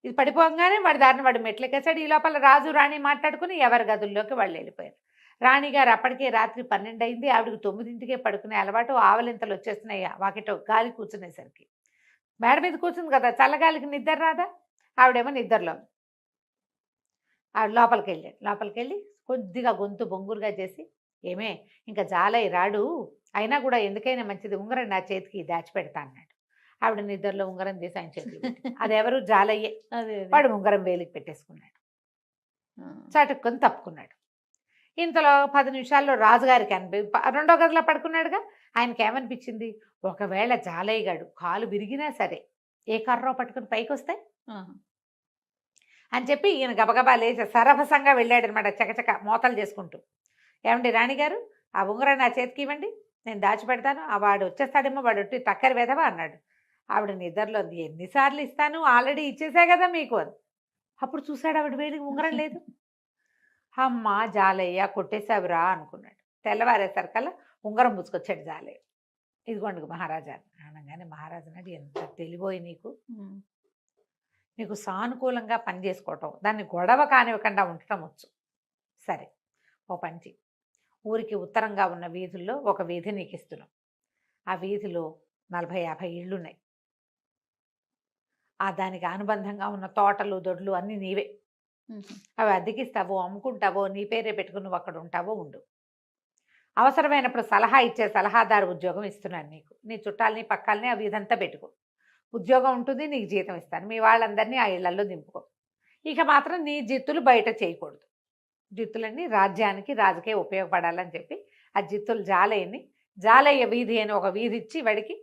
ఇది పడిపోగానే వాడి దారిని వాడు మెట్లు ఎక్కేశాడు. ఈ లోపల రాజు రాణి మాట్లాడుకుని ఎవరి గదుల్లోకి వాళ్ళు వెళ్ళిపోయారు. రాణిగారు అప్పటికే రాత్రి 12 అయింది. ఆవిడకి 9ంటికే పడుకునే అలవాటు. ఆవలింతలు వచ్చేస్తున్నాయి వాకిట గాలి కూర్చునేసరికి. మేడ మీద కూర్చుంది కదా, చల్లగాలికి నిద్ర రాదా? ఆవిడేమో నిద్రలో. ఆవిడ లోపలికెళ్ళి కొద్దిగా గొంతు బొంగురుగా చేసి, ఏమే ఇంకా జాలయ్య రాడు, అయినా కూడా ఎందుకైనా మంచిది ఉంగరం నా చేతికి దాచిపెడతా అన్నాడు. ఆవిడ నిద్రలో ఉంగరం తీసి ఆయన చేతిలో పెట్టింది. అదెవరు? జాలయ్యే. వాడు ఉంగరం వేలికి పెట్టేసుకున్నాడు. చటుక్కుని తప్పుకున్నాడు. ఇంతలో 10 నిమిషాల్లో రాజుగారికి రెండో గదిలో పడుకున్నాడుగా. ఆయనకి ఏమనిపించింది, ఒకవేళ జాలయ్య గాడు కాలు విరిగినా సరే ఏ కర్రో పట్టుకుని పైకి వస్తాయి అని చెప్పి ఈయన గబగబా లేచి సరభసంగా వెళ్ళాడనమాట, చకచక మోతలు చేసుకుంటూ. ఏమండి రాణిగారు, ఆ ఉంగరం నా చేతికి ఇవ్వండి, నేను దాచిపెడతాను. ఆ వాడు వచ్చేస్తాడేమో, వాడు ఒట్టి టక్కరి వెదవా అన్నాడు. ఆవిడ నిద్రలో, ఎన్నిసార్లు ఇస్తాను, ఆల్రెడీ ఇచ్చేసా కదా మీకు అని. అప్పుడు చూశాడు ఆవిడ వేలికి ఉంగరం లేదు. అమ్మ జాలయ్య కొట్టేశావురా అనుకున్నాడు. తెల్లవారేసరికల్లా ఉంగరం పుచ్చుకొచ్చాడు జాలయ్య. ఇదిగోండి మహారాజా అనగానే, మహారాజు అన్నాడు, ఎంత తెలివోయి నీకు సానుకూలంగా పని చేసుకోవటం, దాన్ని గొడవ కానివ్వకుండా ఉండటం వచ్చు. సరే, ఓ పంచి, ఊరికి ఉత్తరంగా ఉన్న వీధుల్లో ఒక వీధి నీకు ఇస్తున్నాం. ఆ వీధిలో 40-50 ఇళ్ళున్నాయి. దానికి అనుబంధంగా ఉన్న తోటలు దొడ్లు అన్నీ నీవే. అవి అద్దెకిస్తావో, అమ్ముకుంటావో, నీ పేరే పెట్టుకుని నువ్వు అక్కడ ఉంటావో ఉండు. అవసరమైనప్పుడు సలహా ఇచ్చే సలహాదారు ఉద్యోగం ఇస్తున్నాను నీకు. నీ చుట్టాలని పక్కాలని అవి ఇదంతా పెట్టుకో. ఉద్యోగం ఉంటుంది, నీకు జీతం ఇస్తాను. మీ వాళ్ళందరినీ ఆ ఇళ్లలో దింపుకో. ఇక మాత్రం నీ జిత్తులు బయట చేయకూడదు. జిత్తులన్నీ రాజ్యానికి రాజుకే ఉపయోగపడాలని చెప్పి ఆ జిత్తులు జాలయ్య వీధి అని ఒక వీధి ఇచ్చి వాడికి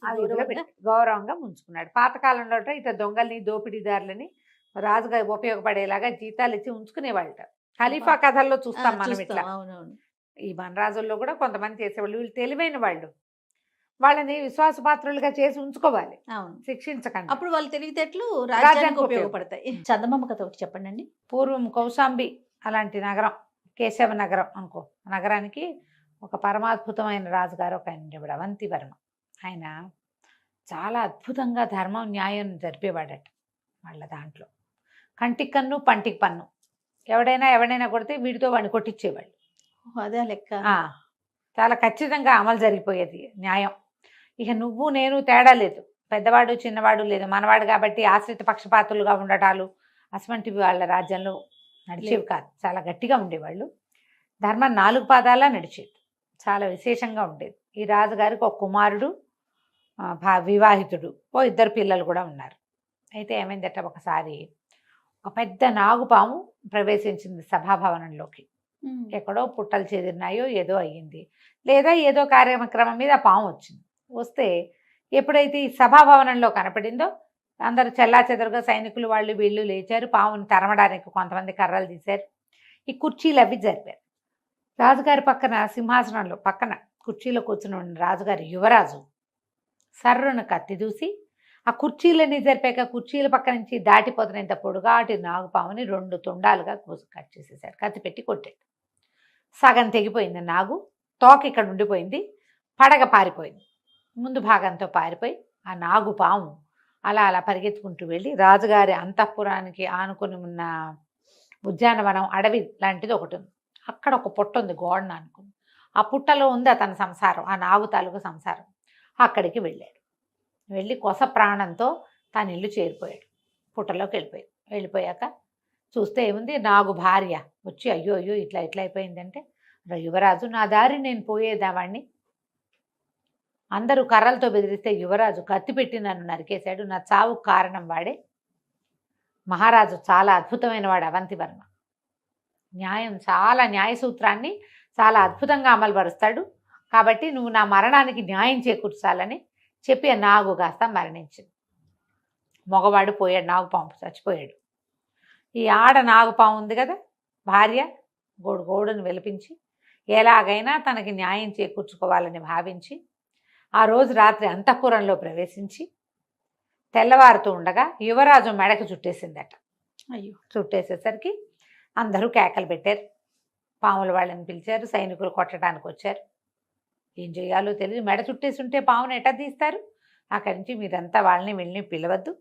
ఆ వీధిలో పెట్టి గౌరవంగా ముంచుకున్నాడు. పాతకాలంలో ఇట్లా దొంగల్ని దోపిడీదారులని రాజుగా ఉపయోగపడేలాగా జీతాలు ఇచ్చి ఉంచుకునేవాళ్ళట. ఖలీఫా కథల్లో చూస్తాం మనం ఇట్లా. ఈ వనరాజుల్లో కూడా కొంతమంది చేసేవాళ్ళు. వీళ్ళు తెలివైన వాళ్ళు, వాళ్ళని విశ్వాసపాత్రులుగా చేసి ఉంచుకోవాలి, శిక్షించకండి. అప్పుడు వాళ్ళు తెలివితేటలు రాజ్యానికి ఉపయోగపడతాయి. చందమామ కథ ఒకటి చెప్పండి అండి. పూర్వం కౌశాంబి అలాంటి నగరం, కేశవ నగరం అనుకో, నగరానికి ఒక పరమాద్భుతమైన రాజుగారు ఒక ఆయన అవంతివర్మ. ఆయన చాలా అద్భుతంగా ధర్మం న్యాయం జరిపేవాడట. వాళ్ళ దాంట్లో కంటికి కన్ను పంటికి పన్ను, ఎవడైనా కొడితే వీడితో వాడిని కొట్టించేవాళ్ళు. అదే లెక్క. చాలా ఖచ్చితంగా అమలు జరిగిపోయేది న్యాయం. ఇక నువ్వు నేను తేడా లేదు, పెద్దవాడు చిన్నవాడు లేదు, మనవాడు కాబట్టి ఆశ్రిత పక్షపాతులుగా ఉండటాలు అటువంటివి వాళ్ళ రాజ్యంలో నడిచేవి కాదు. చాలా గట్టిగా ఉండేవాళ్ళు. ధర్మం 4 పాదాలా నడిచేది, చాలా విశేషంగా ఉండేది. ఈ రాజుగారికి ఒక కుమారుడు, వివాహితుడు, 2 పిల్లలు కూడా ఉన్నారు. అయితే ఏమైందట, ఒకసారి ఒక పెద్ద నాగుపాము ప్రవేశించింది సభాభవనంలోకి. ఎక్కడో పుట్టలు చెదిరినాయో ఏదో అయ్యింది, లేదా ఏదో కార్యక్రమం మీద పాము వచ్చింది. వస్తే ఎప్పుడైతే ఈ సభాభవనంలో కనపడిందో అందరూ చెల్లాచెదరుగా సైనికులు వాళ్ళు వీళ్ళు లేచారు. పాముని తరమడానికి కొంతమంది కర్రలు తీశారు. ఈ కుర్చీలు అవి జరిపారు. రాజుగారి పక్కన సింహాసనంలో పక్కన కుర్చీలో కూర్చుని ఉన్న రాజుగారి యువరాజు సర్రును కత్తి దూసి ఆ కుర్చీలన్నీ జరిపాక కుర్చీల పక్క నుంచి దాటిపోతున్నంత పొడుగాటి నాగుపాముని 2 తుండాలుగా కట్ చేసేసాడు. కత్తి పెట్టి కొట్టాడు. సగం తెగిపోయింది నాగు, తోక ఇక్కడ ఉండిపోయింది, పడగ పారిపోయింది. ముందు భాగంతో పారిపోయి ఆ నాగుపాము అలా పరిగెత్తుకుంటూ వెళ్ళి రాజుగారి అంతఃపురానికి ఆనుకొని ఉన్న ఉద్యానవనం అడవి లాంటిది ఒకటి ఉంది. అక్కడ ఒక పుట్ట ఉంది, గోడను అనుకుని. ఆ పుట్టలో ఉంది అతని సంసారం, ఆ నాగు తాలూకు సంసారం. అక్కడికి వెళ్ళి కొస ప్రాణంతో తన ఇల్లు చేరిపోయాడు. పుట్టలోకి వెళ్ళిపోయాక చూస్తే ఏముంది, నాగు భార్య వచ్చి అయ్యో ఇట్లా అయిపోయిందంటే, యువరాజు నా దారి నేను పోయేదావాణ్ణి, అందరూ కర్రలతో బెదిరిస్తే యువరాజు కత్తి పెట్టి నన్ను నరికేశాడు, నా చావుకు కారణం వాడే. మహారాజు చాలా అద్భుతమైన వాడు అవంతివర్మ. చాలా న్యాయ సూత్రాన్ని చాలా అద్భుతంగా అమలుపరుస్తాడు. కాబట్టి నువ్వు నా మరణానికి న్యాయం చేకూర్చాలని చెప్పి ఆ నాగు కాస్త మరణించింది. మగవాడు పోయాడు, నాగుపాము చచ్చిపోయాడు. ఈ ఆడ నాగుపాము ఉంది కదా భార్య, గోడును విలపించి ఎలాగైనా తనకి న్యాయం చేకూర్చుకోవాలని భావించి ఆ రోజు రాత్రి అంతఃపురంలో ప్రవేశించి తెల్లవారుతూ ఉండగా యువరాజు మెడకు చుట్టేసిందట. చుట్టేసేసరికి అందరూ కేకలు పెట్టారు. పాముల వాళ్ళని పిలిచారు, సైనికులు కొట్టడానికి వచ్చారు. ఏం చేయాలో తెలియదు, మెడ చుట్టేసి ఉంటే పామును ఎట్టా తీస్తారు? అక్కడి నుంచి మీరంతా వీళ్ళని పిలవద్దు,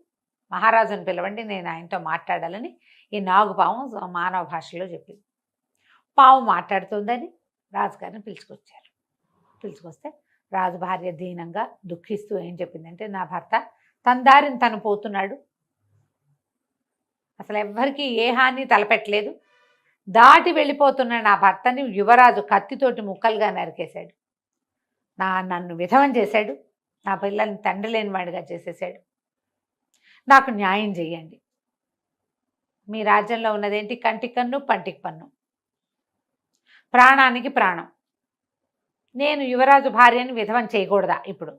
మహారాజుని పిలవండి, నేను ఆయనతో మాట్లాడాలని ఈ నాగుపాము మానవ భాషలో చెప్పింది. పాము మాట్లాడుతుందని రాజుగారిని పిలుచుకొస్తే రాజు భార్య దీనంగా దుఃఖిస్తూ ఏం చెప్పిందంటే, నా భర్త తన దారిని తను పోతున్నాడు, అసలు ఎవ్వరికీ ఏ హాని తలపెట్టలేదు, దాటి వెళ్ళిపోతున్న నా భర్తని యువరాజు కత్తితోటి ముక్కలుగా నరికేశాడు, నన్ను విధవం చేశాడు, నా పిల్లల్ని తండ్రి లేనివాడిగా చేసేసాడు, నాకు న్యాయం చెయ్యండి. మీ రాజ్యంలో ఉన్నదేంటి? కంటికి కన్ను పంటికి పన్ను, ప్రాణానికి ప్రాణం. నేను యువరాజు భార్యని విధవం చేయకూడదా? ఇప్పుడు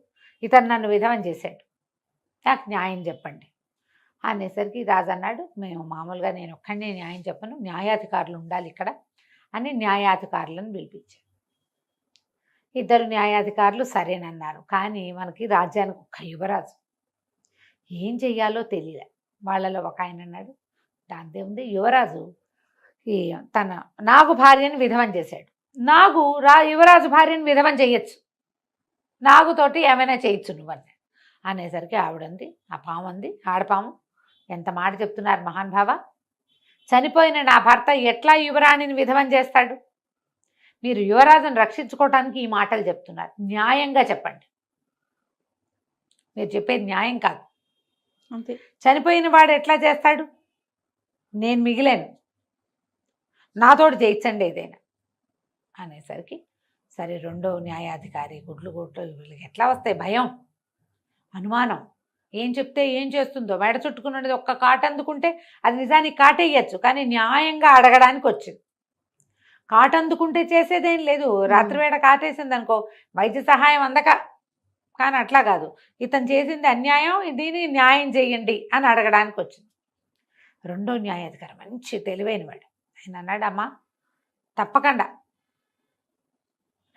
ఇతను నన్ను విధవం చేశాడు, నాకు న్యాయం చెప్పండి అనేసరికి రాజు అన్నాడు, మేము మామూలుగా నేను ఒక్కడే న్యాయం చెప్పను, న్యాయాధికారులు ఉండాలి ఇక్కడ అని న్యాయాధికారులను పిలిపించారు. ఇద్దరు న్యాయాధికారులు సరేనన్నారు. కానీ మనకి రాజ్యానికి ఒక్క యువరాజు, ఏం చెయ్యాలో తెలియలే. వాళ్ళలో ఒక ఆయన అన్నాడు, దాంతే ఉంది, యువరాజు తన నాగు భార్యని విధవం చేశాడు, యువరాజు భార్యని విధవం చేయొచ్చు, నాగుతోటి ఏమైనా చేయొచ్చు నువ్వని అనేసరికి ఆవిడంది, ఆ పాము అంది, ఆడపాము, ఎంత మాట చెప్తున్నారు మహానుభావ, చనిపోయిన నా భర్త ఎట్లా యువరాణిని విధవం చేస్తాడు? మీరు యువరాజును రక్షించుకోవటానికి ఈ మాటలు చెప్తున్నారు, న్యాయంగా చెప్పండి. మీరు చెప్పేది న్యాయం కాదు. అంతే, చనిపోయిన వాడు ఎట్లా చేస్తాడు? నేను మిగిలాను, నాతోటి చేయించండి ఏదైనా అనేసరికి సరే రెండో న్యాయాధికారి గుడ్లు వీళ్ళకి ఎట్లా వస్తాయి? భయం, అనుమానం, ఏం చెప్తే ఏం చేస్తుందో. మెడ చుట్టుకున్నది ఒక్క కాట అందుకుంటే అది నిజానికి కాటేయచ్చు, కానీ న్యాయంగా అడగడానికి వచ్చింది. కాట అందుకుంటే చేసేదేం లేదు, రాత్రివేళ కాటేసింది అనుకో వైద్య సహాయం అందక, కానీ అట్లా కాదు, ఇతను చేసింది అన్యాయం, దీన్ని న్యాయం చేయండి అని అడగడానికి వచ్చింది. రెండో న్యాయాధికారి మంచి తెలివైన వాడు, ఆయన అన్నాడు, అమ్మా తప్పకుండా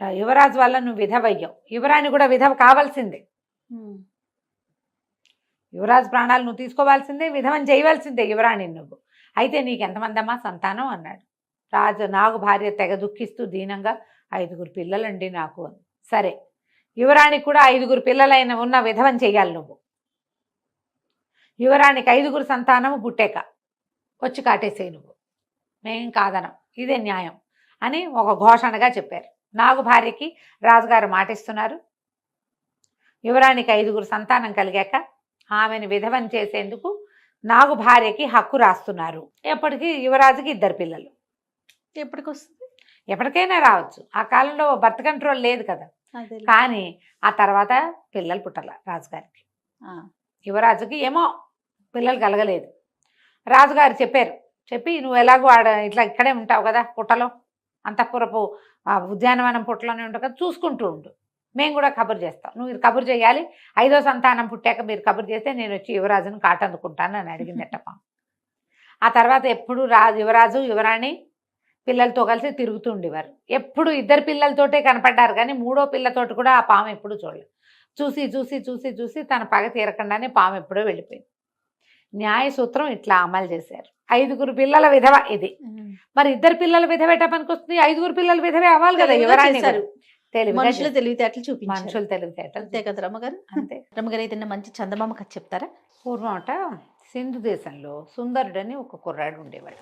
యువరాజు వల్ల నువ్వు విధవయ్యావు, యువరాణి కూడా విధవ కావాల్సిందే, యువరాజు ప్రాణాలు నువ్వు తీసుకోవాల్సిందే, విధవం చేయవలసిందే యువరాణి నువ్వు. అయితే నీకు ఎంతమంది అమ్మా సంతానం అన్నాడు. నాగు భార్య తెగ దుఃఖిస్తూ దీనంగా 5 పిల్లలండి నాకు. సరే, యువరాణికి కూడా 5 పిల్లలైన ఉన్న విధవం చెయ్యాలి నువ్వు. యువరాణికి 5 సంతానము పుట్టాక వచ్చి కాటేసేయి నువ్వు, మేం కాదనం, ఇదే న్యాయం అని ఒక ఘోషణగా చెప్పారు. నాగు భార్యకి రాజుగారు మాటిస్తున్నారు, యువరాణికి 5 సంతానం కలిగాక ఆమెను విధవం చేసేందుకు నాగు భార్యకి హక్కు రాస్తున్నారు. ఎప్పటికీ యువరాజుకి 2 పిల్లలు. ఎప్పటికి వస్తుంది? ఎప్పటికైనా రావచ్చు, ఆ కాలంలో బర్త్ కంట్రోల్ లేదు కదా. కానీ ఆ తర్వాత పిల్లలు పుట్టాల రాజుగారికి. యువరాజుకి ఏమో పిల్లలు కలగలేదు. రాజుగారు చెప్పి నువ్వు ఎలాగో ఇట్లా ఇక్కడే ఉంటావు కదా, పుట్టలో అంతఃపురపు ఉద్యానవనం పుట్టలోనే ఉంటావు కదా, చూసుకుంటూ ఉండు, మేము కూడా కబురు చేస్తాం, నువ్వు ఇది కబురు చేయాలి, 5వ సంతానం పుట్టాక మీరు కబురు చేస్తే నేను వచ్చి యువరాజును కాటందుకుంటాను అని అడిగిందట. ఆ తర్వాత ఎప్పుడు యువరాజు యువరాణి పిల్లలతో కలిసి తిరుగుతూ ఉండేవారు. ఎప్పుడు 2 పిల్లలతోటే కనపడ్డారు, కానీ 3వ పిల్లతోటి కూడా ఆ పాము ఎప్పుడు చూడలేదు. చూసి తన పగ తీరకుండానే పాము ఎప్పుడో వెళ్ళిపోయింది. న్యాయ సూత్రం ఇట్లా అమలు చేశారు. 5 పిల్లల విధవ ఇది. మరి 2 పిల్లల విధవ ఎట్లా పనికొస్తుంది? 5 పిల్లల విధవే అవ్వాలి కదా యువరాణి. మనుషుల తెలివితేటలు చూపించారు, మనుషుల తెలివితేటలు అంతే కదా రమ్మగారు. అంతే. రమ్మగారు ఏదైనా మంచి చందమామ కథ చెప్తారా? పూర్వమట సింధు దేశంలో సుందరుడని ఒక కుర్రాడు ఉండేవాడు.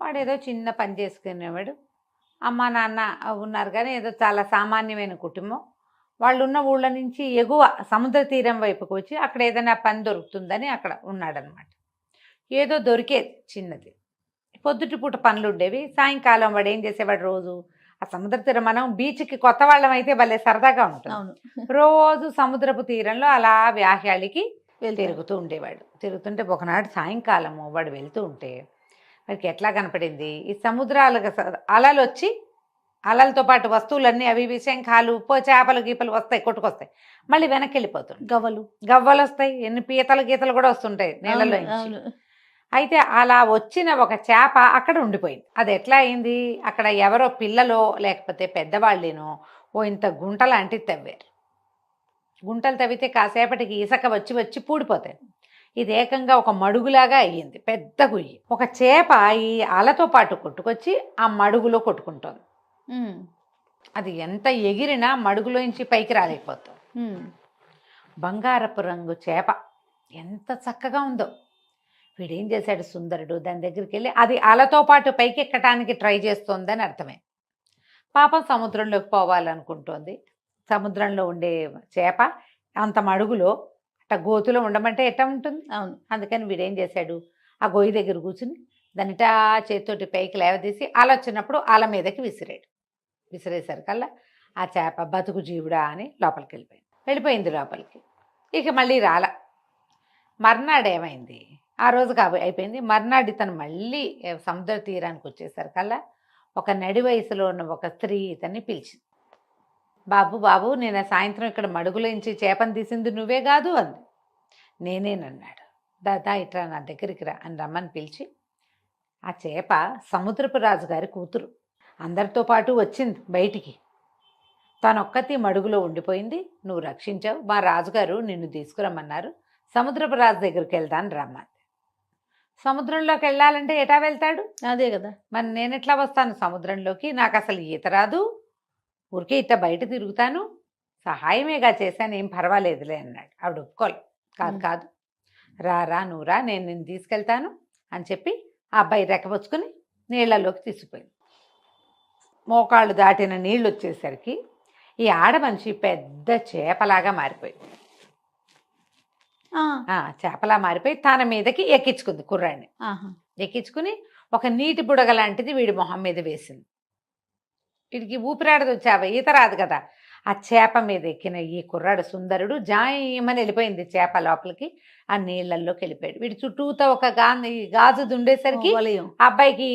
వాడు ఏదో చిన్న పని చేసుకునేవాడు. అమ్మ నాన్న ఉన్నారు, కానీ ఏదో చాలా సామాన్యమైన కుటుంబం. వాళ్ళు ఉన్న ఊళ్ళ నుంచి ఎగువ సముద్ర తీరం వైపుకు వచ్చి అక్కడ ఏదైనా పని దొరుకుతుందని అక్కడ ఉన్నాడనమాట. ఏదో దొరికేది చిన్నది. పొద్దుటి పూట పనులు ఉండేవి. సాయంకాలం వాడు ఏం చేసేవాడు, రోజు ఆ సముద్ర తీరం, మనం బీచ్కి కొత్త వాళ్ళం అయితే భలే సరదాగా ఉంటుంది, రోజు సముద్రపు తీరంలో అలా వ్యాహ్యాళికి తిరుగుతూ ఉండేవాడు. తిరుగుతుంటే ఒకనాడు సాయంకాలము వాడు వెళ్తూ ఉంటే వాడికి ఎట్లా కనపడింది, ఈ సముద్రాలకు అలలు వచ్చి అలలతో పాటు వస్తువులన్నీ అవి శంఖాలు చేపలు గీపలు వస్తాయి, కొట్టుకొస్తాయి, మళ్ళీ వెనక్కి వెళ్ళిపోతుంది. గవ్వలు వస్తాయి, ఎన్ని పీతలు గీతలు కూడా వస్తుంటాయి నీళ్ళలో. అయితే అలా వచ్చిన ఒక చేప అక్కడ ఉండిపోయింది. అది ఎట్లా అయింది, అక్కడ ఎవరో పిల్లలో లేకపోతే పెద్దవాళ్ళేనో ఇంత గుంటలాంటివి తవ్వారు. గుంటలు తవ్వితే కాసేపటికి ఇసుక వచ్చి పూడిపోతాయి. ఇది ఏకంగా ఒక మడుగులాగా అయ్యింది, పెద్ద గుయ్యి. ఒక చేప ఈ అలతో పాటు కొట్టుకొచ్చి ఆ మడుగులో కొట్టుకుంటోంది. అది ఎంత ఎగిరినా మడుగులోంచి పైకి రాలేకపోతుంది. బంగారపు రంగు చేప ఎంత చక్కగా ఉందో. వీడేం చేశాడు సుందరుడు, దాని దగ్గరికి వెళ్ళి అది అలతో పాటు పైకి ఎక్కడానికి ట్రై చేస్తోందని అర్థమే. పాపం సముద్రంలోకి పోవాలనుకుంటోంది. సముద్రంలో ఉండే చేప అంత మడుగులో అట్ట గోతులో ఉండమంటే ఎట్ట ఉంటుంది. అవును. అందుకని వీడేం చేశాడు, ఆ గొయ్యి దగ్గర కూర్చుని దానిటా చేతితోటి పైకి లేవదీసి అల వచ్చినప్పుడు అల మీదకి విసిరాడు. విసిరేసరికల్లా ఆ చేప బతుకు జీవుడా అని లోపలికి వెళ్ళిపోయింది లోపలికి. ఇక మళ్ళీ రాల. మర్నాడు ఏమైంది, ఆ రోజు అయిపోయింది. మర్నాడు ఇతను మళ్ళీ సముద్ర తీరానికి వచ్చేసరికల్లా ఒక నడి వయసులో ఉన్న ఒక స్త్రీ ఇతన్ని పిలిచింది. బాబు బాబు, నేను సాయంత్రం ఇక్కడ మడుగులోంచి చేపను తీసింది నువ్వే కాదు అంది. నేనేనన్నాడు. దాదా ఇట్రా నా దగ్గరికి రా అని రమ్మని పిలిచి, ఆ చేప సముద్రపు రాజు గారి కూతురు, అందరితో పాటు వచ్చింది బయటికి. తనొక్కతి మడుగులో ఉండిపోయింది, నువ్వు రక్షించావు, మా రాజుగారు నిన్ను తీసుకురమ్మన్నారు, సముద్రపు రాజు దగ్గరికి వెళ్తాను రమ్మంది. సముద్రంలోకి వెళ్ళాలంటే ఎటా వెళ్తాడు? అదే కదా. మరి నేను ఎట్లా వస్తాను సముద్రంలోకి, నాకు అసలు ఈత రాదు, ఊరికే ఇట్ట బయట తిరుగుతాను, సహాయమేగా చేశాను, ఏం పర్వాలేదులే అన్నాడు. ఆవిడ ఒప్పుకోలే. కాదు కాదు, రా నువ్వు రా, నేను నిన్ను తీసుకెళ్తాను అని చెప్పి ఆ అబ్బాయి రెక్కపుచ్చుకుని నీళ్లలోకి తీసుకుపోయింది. మోకాళ్ళు దాటిన నీళ్ళు వచ్చేసరికి ఈ ఆడమనిషి పెద్ద చేపలాగా మారిపోయింది. చేపలా మారిపోయి తన మీదకి ఎక్కించుకుంది కుర్రాడిని. ఎక్కించుకుని ఒక నీటి బుడగ లాంటిది వీడి మొహం మీద వేసింది. వీడికి ఊపిరాడదు, చేప ఈత రాదు కదా. ఆ చేప మీద ఎక్కిన ఈ కుర్రాడు సుందరుడు జాయమని వెళ్ళిపోయింది చేప లోపలికి, ఆ నీళ్లలోకి వెళ్ళిపోయాడు. వీడి చుట్టూతో ఒక గాజు దుండేసరికి ఆ అబ్బాయికి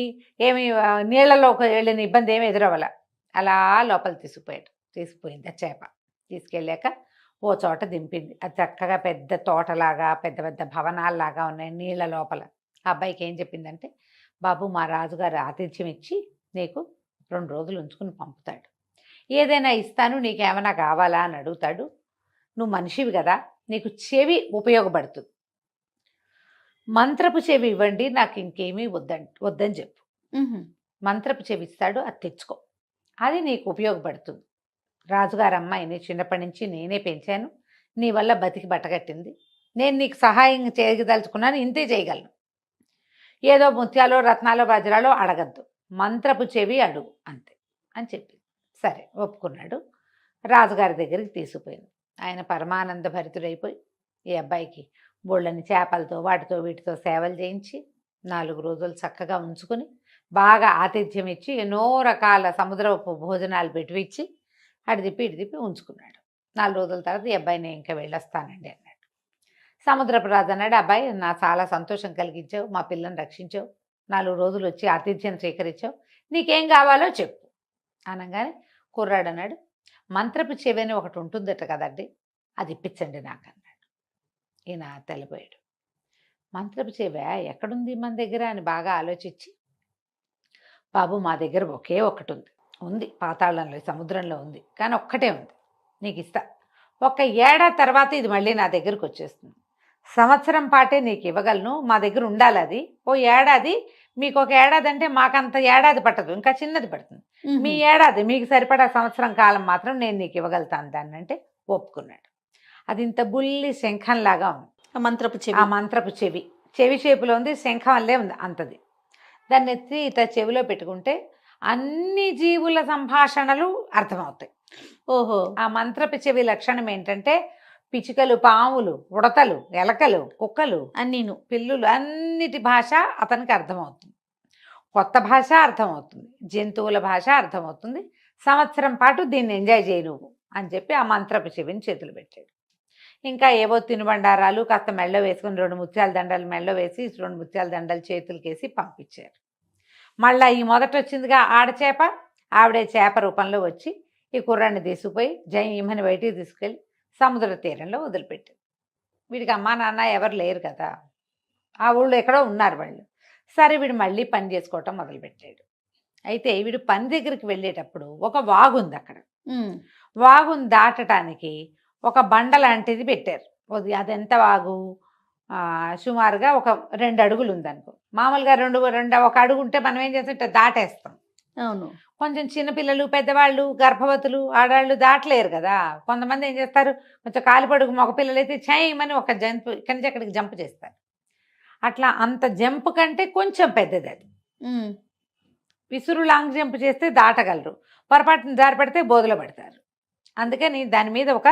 ఏమి నీళ్లలోకి వెళ్ళిన ఇబ్బంది ఏమి ఎదురవ్వాల. అలా లోపల తీసుకుపోయింది ఆ చేప. తీసుకెళ్ళాక ఓ చోట దింపింది. అది చక్కగా పెద్ద తోటలాగా పెద్ద పెద్ద భవనాల్లాగా ఉన్నాయి నీళ్ల లోపల. ఆ అబ్బాయికి ఏం చెప్పిందంటే, బాబు మా రాజుగారు ఆతిథ్యం ఇచ్చి నీకు 2 రోజులు ఉంచుకుని పంపుతాడు, ఏదైనా ఇస్తాను, నీకేమైనా కావాలా అని అడుగుతాడు. నువ్వు మనిషివి కదా, నీకు చెవి ఉపయోగపడుతుంది, మంత్రపు చెవి ఇవ్వండి, నాకు ఇంకేమీ వద్దని చెప్పు. మంత్రపు చెవి ఇస్తాడు, అది తెచ్చుకో, అది నీకు ఉపయోగపడుతుంది. రాజుగారు అమ్మాయిని చిన్నప్పటి నుంచి నేనే పెంచాను, నీ వల్ల బతికి బట్టగట్టింది, నేను నీకు సహాయం చేయదలుచుకున్నాను, ఇంతే చేయగలను, ఏదో ముత్యాలో రత్నాలో వజ్రాలో అడగద్దు, మంత్రపు చెవి అడుగు అంతే అని చెప్పి సరే ఒప్పుకున్నాడు. రాజుగారి దగ్గరికి తీసుకుపోయింది. ఆయన పరమానంద భరితుడైపోయి ఈ అబ్బాయికి బోళ్ళని చేపలతో వాటితో వీటితో సేవలు చేయించి 4 రోజులు చక్కగా ఉంచుకుని బాగా ఆతిథ్యం ఇచ్చి ఎన్నో రకాల సముద్రపు భోజనాలు పెట్టివిచ్చి అటు తిప్పి ఉంచుకున్నాడు. 4 రోజుల తర్వాత ఈ అబ్బాయిని ఇంకా వెళ్ళొస్తానండి అన్నాడు. సముద్రపు రాజు అన్నాడు, అబ్బాయి నా చాలా సంతోషం కలిగించావు, మా పిల్లని రక్షించావు, 4 రోజులు వచ్చి ఆతిథ్యం స్వీకరించావు, నీకేం కావాలో చెప్పు అనగానే కుర్రాడు అన్నాడు, మంత్రపు చెవి అని ఒకటి ఉంటుందట కదండి, అది ఇప్పించండి నాకు అన్నాడు. ఈయన తెల్లబోయాడు. మంత్రపు చెవి ఎక్కడుంది మన దగ్గర అని బాగా ఆలోచించి, బాబు మా దగ్గర ఒకే ఒకటి ఉంది పాతాళంలో సముద్రంలో ఉంది, కానీ ఒక్కటే ఉంది, నీకు ఇస్తా, 1 ఏడాది తర్వాత ఇది మళ్ళీ నా దగ్గరకు వచ్చేస్తుంది, సంవత్సరం పాటే నీకు ఇవ్వగలను, మా దగ్గర ఉండాలి అది, ఓ ఏడాది, మీకు 1 ఏడాది అంటే మాకంత ఏడాది పట్టదు, ఇంకా చిన్నది పడుతుంది, మీ ఏడాది మీకు సరిపడా సంవత్సరం కాలం మాత్రం నేను నీకు ఇవ్వగలుగుతాను దాన్ని అంటే ఒప్పుకున్నాడు. అది ఇంత బుల్లి శంఖంలాగా ఉంది. ఆ మంత్రపు చెవి షేపులో ఉంది, శంఖం వల్లే ఉంది అంతది. దాన్ని ఎత్తి ఇట చెవిలో పెట్టుకుంటే అన్ని జీవుల సంభాషణలు అర్థమవుతాయి. ఓహో. ఆ మంత్రపు చెవి లక్షణం ఏంటంటే పిచ్చుకలు, పాములు, ఉడతలు, ఎలకలు, కుక్కలు, అన్నీను పిల్లులు అన్నిటి భాష అతనికి అర్థమవుతుంది, కొత్త భాష అర్థమవుతుంది, జంతువుల భాష అర్థమవుతుంది, సంవత్సరం పాటు దీన్ని ఎంజాయ్ చేయి నువ్వు అని చెప్పి ఆ మంత్రపు చెవిని చేతులు పెట్టాడు. ఇంకా ఏవో తినుబండారాలు కాస్త మెళ్ళో వేసుకుని 2 ముత్యాల దండలు మెళ్ళో వేసి 2 ముత్యాల దండలు చేతులకేసి పంపించారు. మళ్ళీ ఈ మొదట వచ్చిందిగా ఆడచేప, ఆవిడే చేప రూపంలో వచ్చి ఈ కుర్రాన్ని తీసుకుపోయి జయమని బయటికి తీసుకెళ్ళి సముద్ర తీరంలో వదిలిపెట్టారు. వీడికి అమ్మా నాన్న ఎవరు లేరు కదా, ఆ ఊళ్ళో ఎక్కడో ఉన్నారు వాళ్ళు. సరే వీడు మళ్ళీ పని చేసుకోవటం మొదలుపెట్టాడు. అయితే వీడు పని దగ్గరికి వెళ్ళేటప్పుడు ఒక వాగుంది అక్కడ. వాగుని దాటడానికి ఒక బండ లాంటిది పెట్టారు. అదెంత వాగు, సుమారుగా ఒక 2 అడుగులు ఉందనుకో. మామూలుగా 1 అడుగు ఉంటే మనం ఏం చేస్తాం, దాటేస్తాం. అవును. కొంచెం చిన్నపిల్లలు, పెద్దవాళ్ళు, గర్భవతులు, ఆడవాళ్ళు దాటలేరు కదా. కొంతమంది ఏం చేస్తారు, కొంచెం కాలిపడుగు మగపిల్లలు అయితే చేయమని ఒక జంపు ఇక్కడి నుంచి అక్కడికి జంప్ చేస్తారు. అట్లా అంత జంప్ కంటే కొంచెం పెద్దది అది. విసురు లాంగ్ జంప్ చేస్తే దాటగలరు, పొరపాటున జారి పడితే బోధలో పడతారు. అందుకని దాని మీద ఒక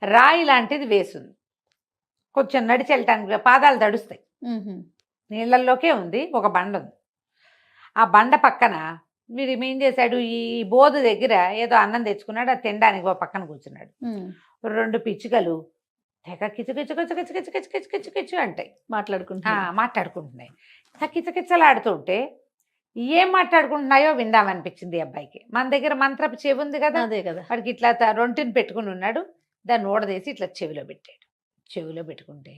రాయి లాంటిది వేసింది. కొంచెం నడిచి వెళ్ళటానికి పాదాలు తడుస్తాయి. నీళ్ళల్లోకే ఉంది, ఒక బండ ఉంది. ఆ బండ పక్కన మీరు ఏం చేశాడు, ఈ బోధ దగ్గర ఏదో అన్నం తెచ్చుకున్నాడు, అది తినడానికి ఒక పక్కన కూర్చున్నాడు. 2 పిచ్చుకలు తెగ కిచకిచకిచకిచకిచకిచకిచకిచు అంటాయి, మాట్లాడుకుంటున్నాయి. కిచకిచలాడుతుంటే ఏం మాట్లాడుకుంటున్నాయో విందామనిపించింది అబ్బాయికి. మన దగ్గర మంత్రపు చెవి ఉంది కదా, అదే కదా, వాడికి ఇట్లా రొంటిని పెట్టుకుని ఉన్నాడు. దాన్ని ఊడదీసి ఇట్లా చెవిలో పెట్టాడు. చెవిలో పెట్టుకుంటే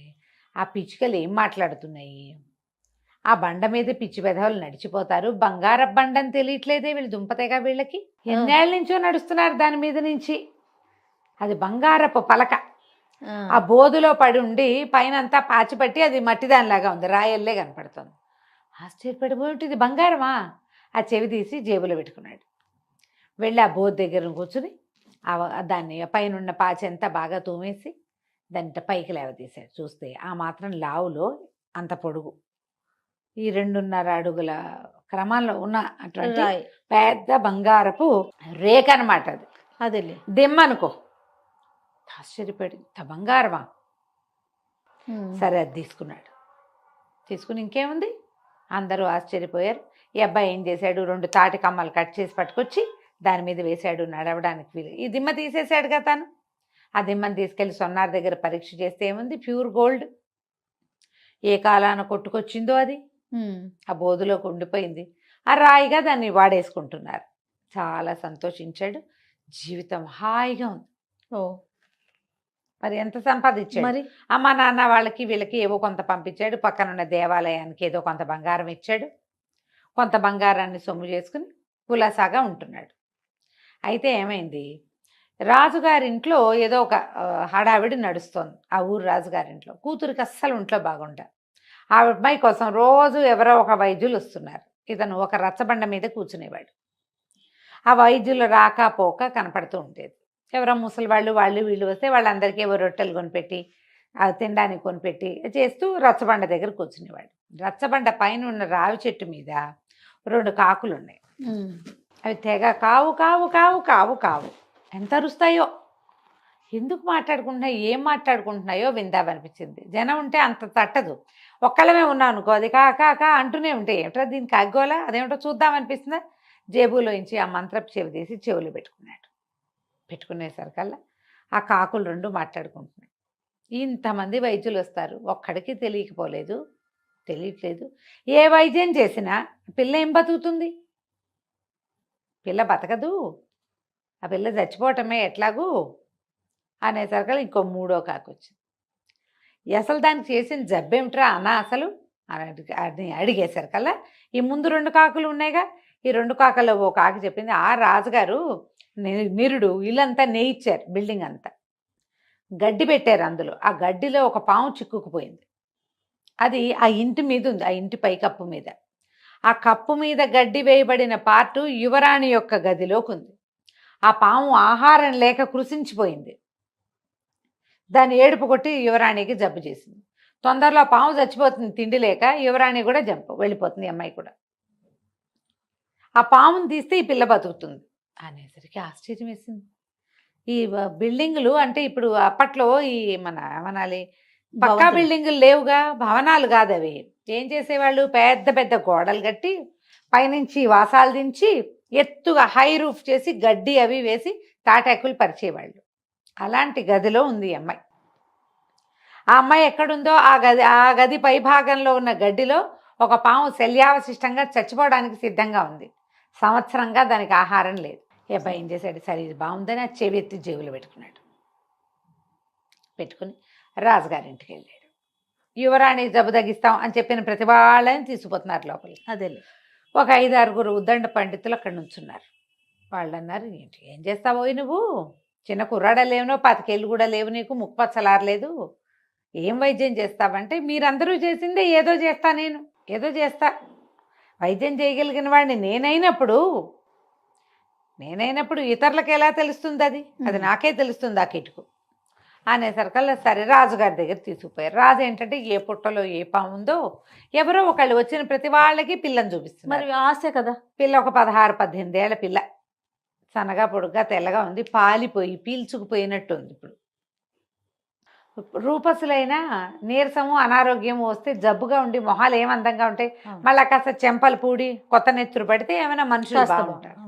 ఆ పిచ్చుకలు ఏం మాట్లాడుతున్నాయి, ఆ బండ మీద పిచ్చి పెదవులు నడిచిపోతారు, బంగారపు బండ అని తెలియట్లేదే వీళ్ళు దుంపతేగా వీళ్ళకి, ఎన్నేళ్ళ నుంచో నడుస్తున్నారు దాని మీద నుంచి. అది బంగారపు పలక, ఆ బోధులో పడి ఉండి పైన అంతా పాచిపట్టి అది మట్టి దానిలాగా ఉంది, రాయల్లే కనపడుతుంది. ఆశ్చర్యపడిపోయి ఇది బంగారమా, ఆ చెవి తీసి జేబులో పెట్టుకున్నాడు. వెళ్ళి ఆ బోధ దగ్గర కూర్చుని దాన్ని పైన ఉన్న పాచి అంతా బాగా తోమేసి దాన్ని పైకి లేవతీశాడు. చూస్తే ఆ మాత్రం లావులో అంత పొడుగు, ఈ 2.5 అడుగుల క్రమంలో ఉన్న అటువంటి పెద్ద బంగారపు రేఖ అనమాట అది. అదే దెమ్మనుకో. ఆశ్చర్యపడి ఇంత బంగారమా, సరే అది తీసుకున్నాడు. తీసుకుని ఇంకేముంది, అందరూ ఆశ్చర్యపోయారు. ఈ అబ్బాయి ఏం చేశాడు, 2 తాటి కమ్మలు కట్ చేసి పట్టుకొచ్చి దాని మీద వేశాడు, నడవడానికి వీలు. ఈ దిమ్మ తీసేశాడు కదా తను. ఆ దిమ్మని తీసుకెళ్ళి సొన్నార్ దగ్గర పరీక్ష చేస్తే ఏముంది, ప్యూర్ గోల్డ్. ఏ కాలాన కొట్టుకొచ్చిందో అది ఆ బోధులోకి ఉండిపోయింది. ఆ రాయిగా దాన్ని వాడేసుకుంటున్నారు. చాలా సంతోషించాడు, జీవితం హాయిగా ఉంది. మరి ఎంత సంపాదించాడు మరి. అమ్మ నాన్న వాళ్ళకి వీళ్ళకి ఏవో కొంత పంపించాడు, పక్కనున్న దేవాలయానికి ఏదో కొంత బంగారం ఇచ్చాడు, కొంత బంగారాన్ని సొమ్ము చేసుకుని కులాసాగా ఉంటున్నాడు. అయితే ఏమైంది, రాజుగారింట్లో ఏదో ఒక హడావిడి నడుస్తోంది. ఆ ఊరు రాజుగారింట్లో కూతురికి అస్సలు ఒంట్లో బాగుండ. ఆ అమ్మాయి కోసం రోజు ఎవరో ఒక వైద్యులు వస్తున్నారు. ఇతను ఒక రచ్చబండ మీద కూర్చునేవాడు. ఆ వైద్యులు రాకపోక కనపడుతూ ఉండేది. ఎవరో ముసలి వాళ్ళు వీళ్ళు వస్తే వాళ్ళందరికీ ఏవో రొట్టెలు కొనిపెట్టి తినడానికి కొనిపెట్టి చేస్తూ రచ్చబండ దగ్గర కూర్చునేవాడు. రచ్చబండ పైన ఉన్న రావి చెట్టు మీద 2 కాకులు ఉన్నాయి. అవి తెగ కావు కావు కావు కావు కావు ఎంత అరుస్తాయో, ఎందుకు మాట్లాడుకుంటున్నాయో ఏం మాట్లాడుకుంటున్నాయో విందామనిపించింది. జనం ఉంటే అంత తట్టదు, ఒక్కళ్ళమే ఉన్నాం అనుకో అది కా అంటూనే ఉంటాయి. ఏమిటో దీనికి అగ్గోలా, అదేమిటో చూద్దామనిపిస్తుందా. జేబులోంచి ఆ మంత్రపు చెవి తీసి చెవులు పెట్టుకున్నాడు. పెట్టుకునేసరికల్లా ఆ కాకులు 2 మాట్లాడుకుంటున్నాయి. ఇంతమంది వైద్యులు వస్తారు, ఒక్కడికి తెలియట్లేదు. ఏ వైద్యం చేసినా పిల్ల ఏం బతుకుతుంది, పిల్ల బతకదు, ఆ పిల్ల చచ్చిపోవటమే ఎట్లాగూ అనేసరికల్లా ఇంకో 3వ కాకు వచ్చింది. అసలు దానికి చేసిన జబ్బేమిట్రా అన్న అసలు అని అడిగేసరికల్లా ఈ ముందు 2 కాకులు ఉన్నాయిగా, ఈ 2 కాకుల్లో ఓ కాకి చెప్పింది, ఆ రాజుగారు నిరుడు ఇల్లంతా నేయిచ్చారు, బిల్డింగ్ అంతా గడ్డి పెట్టారు, అందులో ఆ గడ్డిలో ఒక పాము చిక్కుకుపోయింది. అది ఆ ఇంటి మీద ఉంది, ఆ ఇంటి పైకప్పు మీద. ఆ కప్పు మీద గడ్డి వేయబడిన పార్టు యువరాణి యొక్క గదిలోకి ఉంది. ఆ పాము ఆహారం లేక కృషించిపోయింది. దాన్ని ఏడుపు కొట్టి యువరాణికి జబ్బు చేసింది. తొందరలో పాము చచ్చిపోతుంది తిండి లేక, యువరాణి కూడా వెళ్ళిపోతుంది, అమ్మాయి కూడా. ఆ పాముని తీస్తే ఈ పిల్ల బతుకుతుంది అనేసరికి ఆశ్చర్యం వేసింది. ఈ బిల్డింగులు అంటే ఇప్పుడు అప్పట్లో ఈ ఏమనాలి పక్కా బిల్డింగులు లేవుగా, భవనాలు కాదు అవి. ఏం చేసేవాళ్ళు, పెద్ద పెద్ద గోడలు కట్టి పైనుంచి వాసాలు దించి ఎత్తుగా హై రూఫ్ చేసి గడ్డి అవి వేసి తాటాకులు పరిచేవాళ్ళు. అలాంటి గదిలో ఉంది ఈ అమ్మాయి. ఆ అమ్మాయి ఎక్కడుందో ఆ గది పై భాగంలో ఉన్న గడ్డిలో ఒక పాము శల్యావశిష్టంగా చచ్చిపోవడానికి సిద్ధంగా ఉంది. సంవత్సరంగా దానికి ఆహారం లేదు. ఏ అబ్బాయి ఏం చేశాడు, సరే ఇది బాగుందని ఆ చెవి ఎత్తి జేబులో పెట్టుకున్నాడు. పెట్టుకుని రాజుగారింటికి వెళ్ళాడు. యువరాణి జబ్బు తగ్గిస్తాం అని చెప్పిన ప్రతి వాళ్ళని తీసుకుపోతున్నారు లోపలికి. అదే ఒక 5-6 ఉద్దండ పండితులు అక్కడ నుంచున్నారు. వాళ్ళు అన్నారు, ఏంటి ఏం చేస్తావో నువ్వు, చిన్న కుర్రాడ లేవునో 25 ఏళ్ళు కూడా లేవు, నీకు ముక్కుపచ్చలారలేదు, ఏం వైద్యం చేస్తావంటే, మీరందరూ చేసిందే ఏదో చేస్తా, వైద్యం చేయగలిగిన వాడిని నేనైనప్పుడు ఇతరులకు ఎలా తెలుస్తుంది, అది నాకే తెలుస్తుంది ఆ కిటుకు. అనేసరికల్లా సరే రాజుగారి దగ్గర తీసుకుపోయారు. రాజు ఏంటంటే ఏ పుట్టలో ఏ పాము ఉందో ఎవరో ఒకళ్ళు వచ్చిన ప్రతి వాళ్ళకి పిల్లని చూపిస్తున్నారు. మరి ఆశే కదా. పిల్ల ఒక 16-18 ఏళ్ల పిల్ల, సన్నగా పొడుగ్గా తెల్లగా ఉంది, పాలిపోయి పీల్చుకుపోయినట్టు ఉంది. ఇప్పుడు రూపసులైన నీరసము అనారోగ్యము వస్తే జబ్బుగా ఉండి మొహాలు ఏం అందంగా ఉంటాయి, మళ్ళీ కాస్త చెంపలు పూడి కొత్త నెత్తురు పడితే ఏమైనా మనుషులు బాగుంటారు.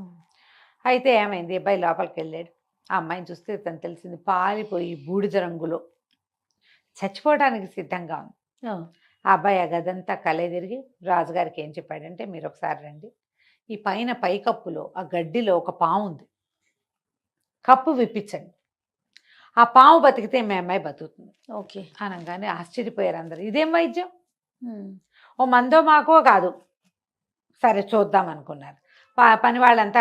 అయితే ఏమైంది, అబ్బాయి లోపలికి వెళ్ళాడు. ఆ అమ్మాయిని చూస్తే తను తెలిసింది పాలిపోయి బూడిద రంగులో చచ్చిపోవడానికి సిద్ధంగా ఉంది. ఆ అబ్బాయి ఆ గదంతా కలే తిరిగి రాజుగారికి ఏం చెప్పాడంటే, మీరు ఒకసారి రండి, ఈ పైన పైకప్పులో ఆ గడ్డిలో ఒక పాము ఉంది, కప్పు విప్పించండి, ఆ పాము బతికితే మీ అమ్మాయి బతుకుతుంది. ఓకే అనగానే ఆశ్చర్యపోయారు అందరు. ఇదేం వైద్యం, ఓ మందో మాకో కాదు, సరే చూద్దాం అనుకున్నారు. పని వాళ్ళంతా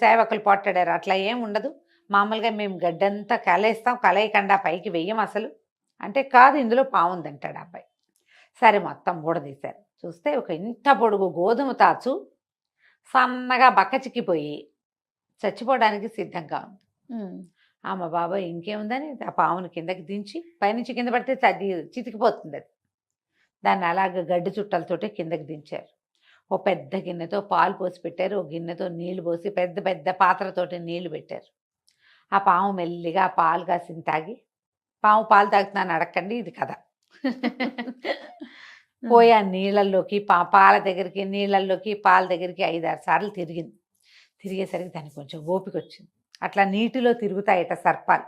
సేవకులు పొట్టాడారు. అట్లా ఏం ఉండదు, మామూలుగా మేము గడ్డంతా కలేస్తాం, కలయకుండా పైకి వెయ్యం అసలు అంటే, కాదు ఇందులో పావుందంటాడు అబ్బాయి. సరే మొత్తం ఊడదీశారు. చూస్తే ఒక ఇంత పొడుగు గోధుమ తాచు సన్నగా బక్కచిక్కిపోయి చచ్చిపోవడానికి సిద్ధంగా ఉంది. అమ్మ బాబాయ్ ఇంకేముందని ఆ పావును కిందకి దించి, పైనుంచి కింద పడితే చితికిపోతుంది అది, దాన్ని అలాగ గడ్డి చుట్టలతోటి కిందకి దించారు. ఓ పెద్ద గిన్నెతో పాలు పోసి పెట్టారు, ఓ గిన్నెతో నీళ్లు పోసి పెద్ద పెద్ద పాత్రతోటి నీళ్లు పెట్టారు. ఆ పాము మెల్లిగా పాలు కాసిన తాగి, పాము పాలు తాగుతున్నాను అడగండి, ఇది కథ. పోయి ఆ నీళ్ళల్లోకి పాల దగ్గరికి నీళ్ళల్లోకి పాల దగ్గరికి 5-6 సార్లు తిరిగింది. తిరిగేసరికి దానికి కొంచెం ఓపిక వచ్చింది. అట్లా నీటిలో తిరుగుతాయట సర్పాలు.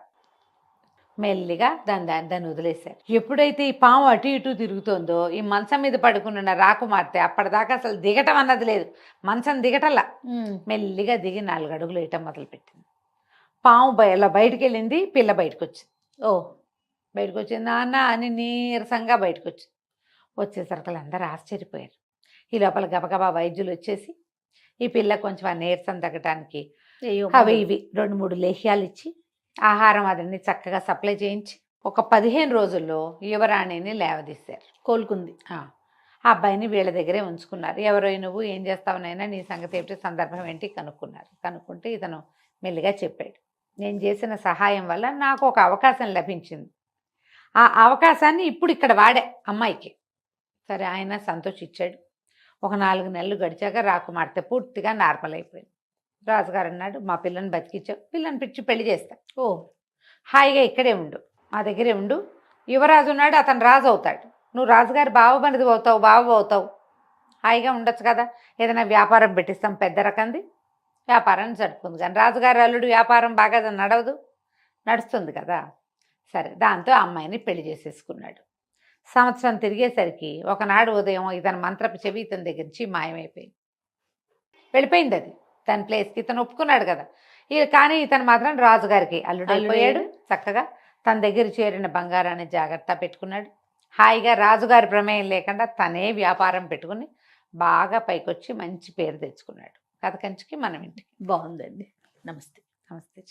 మెల్లిగా దాన్ని వదిలేశారు. ఎప్పుడైతే ఈ పాము అటు ఇటు తిరుగుతుందో, ఈ మంచం మీద పడుకున్న రాకుమార్తె అప్పటిదాకా అసలు దిగటం అన్నది లేదు, మంచం దిగటల్లా మెల్లిగా దిగి 4 అడుగులు వేయటం మొదలుపెట్టింది. పాము ఇలా బయటికి వెళ్ళింది, పిల్ల బయటకు వచ్చింది. బయటకు వచ్చింది, నాన్న అని నీరసంగా బయటకు వచ్చింది. వచ్చేసరికి అందరూ ఆశ్చర్యపోయారు. ఈ లోపల గబగబా వైద్యులు వచ్చేసి ఈ పిల్ల కొంచెం ఆ నీరసం తగ్గటానికి అవి ఇవి 2-3 లేహ్యాలు ఇచ్చి ఆహారం అదన్నీ చక్కగా సప్లై చేయించి ఒక 15 రోజుల్లో యువరాణిని లేవదీశారు. కోలుకుంది. ఆ అబ్బాయిని వీళ్ళ దగ్గరే ఉంచుకున్నారు. ఎవరో నువ్వు ఏం చేస్తావునైనా, నీ సంగతి ఏమిటి, సందర్భం ఏంటి కనుక్కున్నారు. కనుక్కుంటే ఇతను మెల్లిగా చెప్పాడు, నేను చేసిన సహాయం వల్ల నాకు ఒక అవకాశం లభించింది, ఆ అవకాశాన్ని ఇప్పుడు ఇక్కడ వాడే అమ్మాయికి. సరే ఆయన సంతోషించాడు. ఒక 4 నెలలు గడిచాక రాకుమార్తె పూర్తిగా నార్మల్ అయిపోయింది. రాజుగారు అన్నాడు, మా పిల్లని బతికించావు, పిల్లని పిచ్చి పెళ్లి చేస్తా, హాయిగా ఇక్కడే ఉండు, మా దగ్గరే ఉండు, యువరాజు ఉన్నాడు, అతను రాజు అవుతాడు, నువ్వు రాజుగారి బావమరిది అవుతావు, బావ అవుతావు, హాయిగా ఉండొచ్చు కదా, ఏదైనా వ్యాపారం పెట్టిస్తాం పెద్ద రకంది, వ్యాపారాన్ని జరుపుకుంది. కానీ రాజుగారి అల్లుడు వ్యాపారం బాగా నడుస్తుంది కదా. సరే దాంతో అమ్మాయిని పెళ్లి చేసేసుకున్నాడు. సంవత్సరం తిరిగేసరికి ఒకనాడు ఉదయం ఇతని మంత్రపు చెవి ఇతని దగ్గర నుంచి మాయమైపోయింది, వెళ్ళిపోయింది. అది తన ప్లేస్కి ఇతను ఒప్పుకున్నాడు కదా. కానీ ఇతను మాత్రం రాజుగారికి అల్లుడైపోయాడు. చక్కగా తన దగ్గర చేరిన బంగారాన్ని జాగ్రత్త పెట్టుకున్నాడు. హాయిగా రాజుగారి ప్రమేయం లేకుండా తనే వ్యాపారం పెట్టుకుని బాగా పైకొచ్చి మంచి పేరు తెచ్చుకున్నాడు. కథ కంచికి మనం ఇంటికి. బాగుందండి. నమస్తే. నమస్తే.